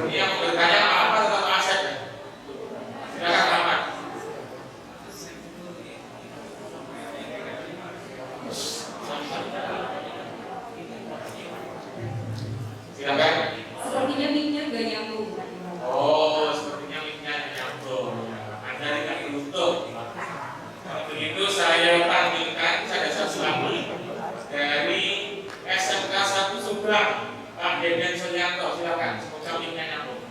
Ini yang mau bertanya apa tentang Pak Asep ya? Silakan Pak Ahmad. Silakan. Sepertinya mic-nya nggak nyambung. Oh, sepertinya mic-nya nyambung. Anda tidak beruntung. Kalau begitu saya panggilkan Saudara Sulami dari SMK 1 Subang, Pak Deden Sulianto. Silakan. Semoga mic-nya nyambung.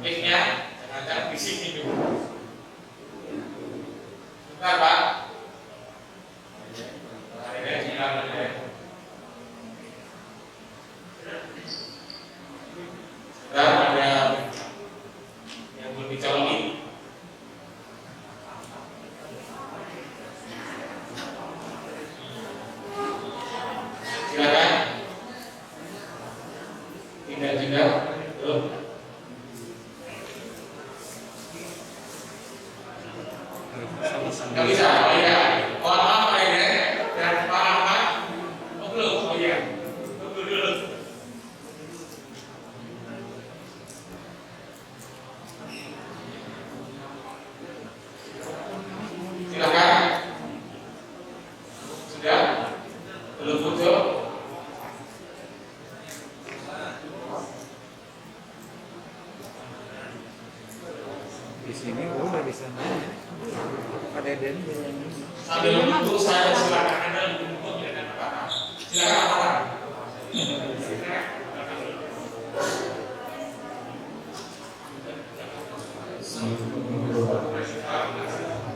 Mic-nya jangan di sini dulu. Bentar, Pak. Dan ada yang belum dicalonin. Silakan. Tidak juga. Belum. Nggak bisa. Oh iya. Mohon maaf Pak Ida dan Pak Ahmad. Oh belum. Oh iya. Tunggu dulu. Silakan. Sudah? Belum muncul? Di sini udah bisa nanya. Pak Deden Sambil menunggu saya silakan Anda menunggu tidak ada apa-apa. Silakan Pak.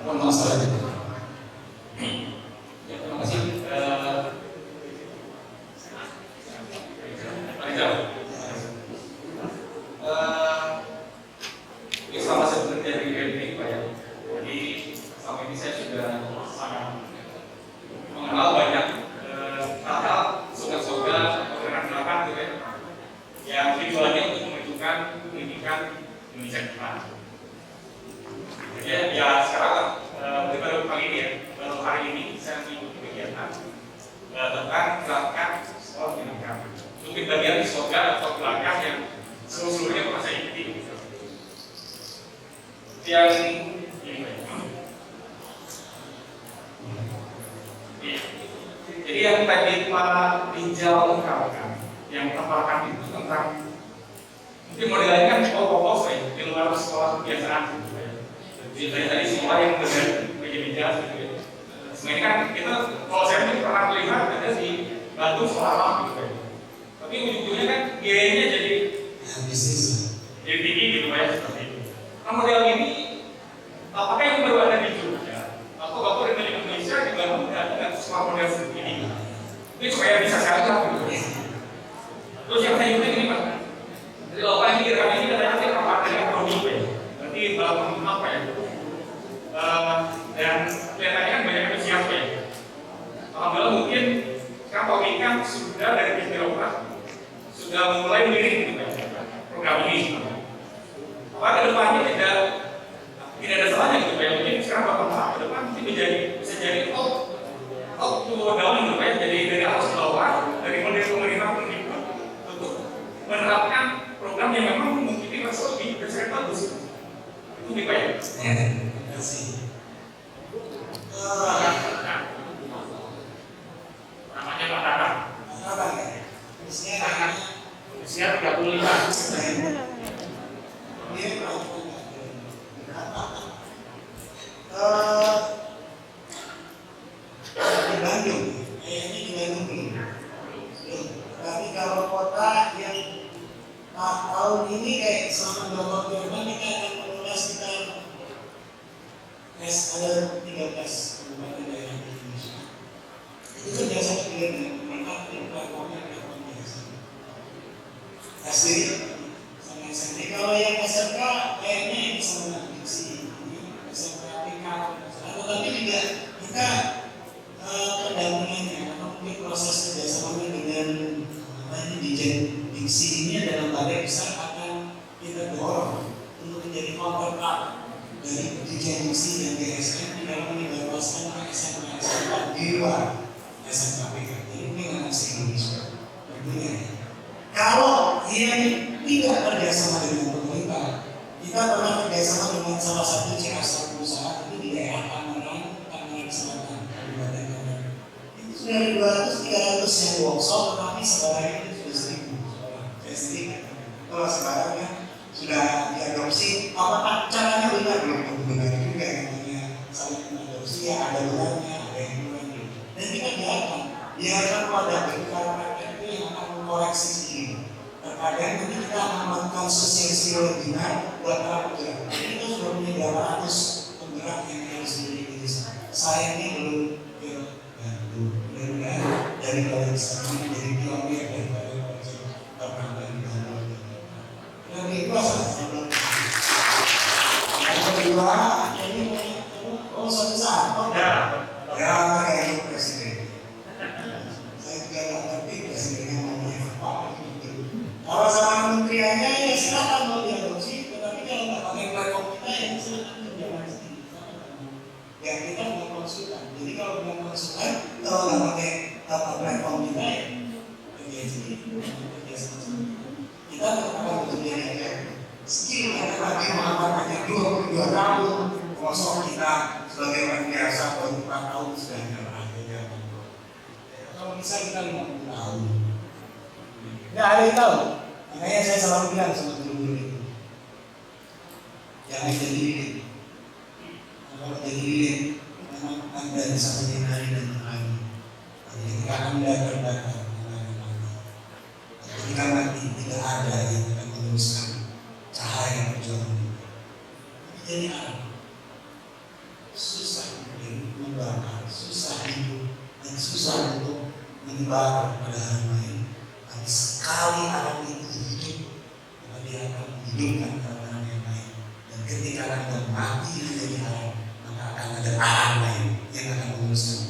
Mohon maaf saya. Ya, terima kasih. Pak Rizal. Ini selama saya bekerja di LPI Pak ya. Jadi selama ini saya sudah sangat mengenal banyak hal-hal soga-soga atau gerakan-gerakan gitu ya, yang tujuannya untuk memajukan pendidikan Indonesia ke depan. Jadi ya sekarang baru pagi ini ya, baru hari ini saya mengikuti kegiatan tentang gerakan sekolah pendidikan. Mungkin bagian soga atau gerakan yang seluruhnya pernah saya ikuti. Yang ini jadi yang tadi Pak Rijal ungkapkan, yang terpaparkan itu tentang mungkin modelnya kan pokok ya di luar sekolah kebiasaan gitu ya. Jadi tadi semua yang menjadi jelas gitu ya. Sebenarnya kan kita kalau saya mungkin pernah melihat ada di Bandung sekolah alam gitu ya. Tapi ujung-ujungnya kan biayanya jadi Bisnis. jadi tinggi gitu ya seperti itu. Nah model ini apakah yang baru ada di Jogja atau Bapak di Indonesia juga ada dengan semua model seperti ini. Ini supaya bisa sehat gitu. Terus yang saya ingat ini Pak, dari lokal ini kami ini katanya kita pakai ekonomi Pak ya. Berarti apa ya? Dan kelihatannya kan banyak yang siap ya. Alhamdulillah mungkin kapal ikan sudah dari pihak birokrat sudah mulai melirik gitu Pak, program ini. Apa ke depannya tidak ada salahnya gitu Pak ya. Mungkin sekarang Bapak Pak ke depan mungkin bisa jadi to down gitu Pak ya. Jadi dari atas ke bawah, dari pemerintah untuk menerapkan program yang memang memungkinkan rasa lebih besar bagus. Itu nih Pak ya. Terima kasih. Namanya Pak Tata. Apa ya? Usia 35. Dia di Bandung, ini di Bandung belum. Tapi kalau kota yang tahun ini kayak selama 2 tahun kita akan mengelola sekitar ada 13 kabupaten daerah di Indonesia. Itu kan biasa dengan mereka platformnya biasa. SD sama SMP. Kalau yang SMK kayaknya bisa mengadiksi SMK PK. Tapi juga kita pendampingannya atau mungkin proses kerjasamanya dengan Dijen Diksi ini dalam balai besar akan kita dorong untuk menjadi counterpart dari Dijen Diksi dan DSN di dalam menyebarluaskan SMK di luar SMK PK. Jadi ini anak Indonesia. Tentunya. Kalau yang tidak kerjasama dengan pemerintah, kita pernah kerjasama dengan salah satu CSR perusahaan itu di daerah Tangerang Selatan, Kabupaten Tangerang. Itu sudah ada 200-300 yang workshop, tetapi sebarangnya itu sudah 1000. Saya sendiri, kalau sebarangnya sudah diadopsi, apakah caranya benar belum benar juga yang namanya saling mengadopsi, ya ada benarnya, ada yang kurang. Dan kita biarkan pada berbicara itu yang akan mengkoreksi ini. Terkadang nanti kita akan melakukan sosialisasi webinar buat para penggerak. Jadi kita sudah punya berapa ratus penggerak yang harus diri saya ini belum ke Bandung. Mudah-mudahan dari kalian sekarang menjadi pionir daripada proyek perkantoran di Bandung. Dan itu adalah yang kedua, ini suatu saat kayak presiden. Saya juga nggak ngerti presidennya namanya apa. Kalau sama kementeriannya ya silakan mau diadopsi, tetapi kalau nggak pakai platform kita ya silakan kerjakan sendiri. Ya kita bukan konsultan. Jadi kalau bukan konsultan, kalau nggak pakai platform kita ya kerja sendiri. Kita akan bekerja aja. Skill yang tadi mengamalkannya 22 tahun, kosong kita sebagai orang biasa 24 tahun sudah ada. Kalau bisa kita 50 tahun. Nggak ada yang tahu. Makanya saya selalu bilang sama guru-guru itu, jangan jadi lilin. Kalau jadi lilin, memang Anda bisa menyinari dan menerangi. Jika Anda terbakar, jika mati tidak ada yang akan meneruskan cahaya perjuangan. Jadi apa? Susah membakar, susah hidup, dan susah untuk menyebar pada orang lain. Tapi sekali alam itu hidup, maka dia akan menghidupkan orang yang lain. Dan ketika Anda mati menjadi alam, maka akan ada alam lain yang akan meneruskan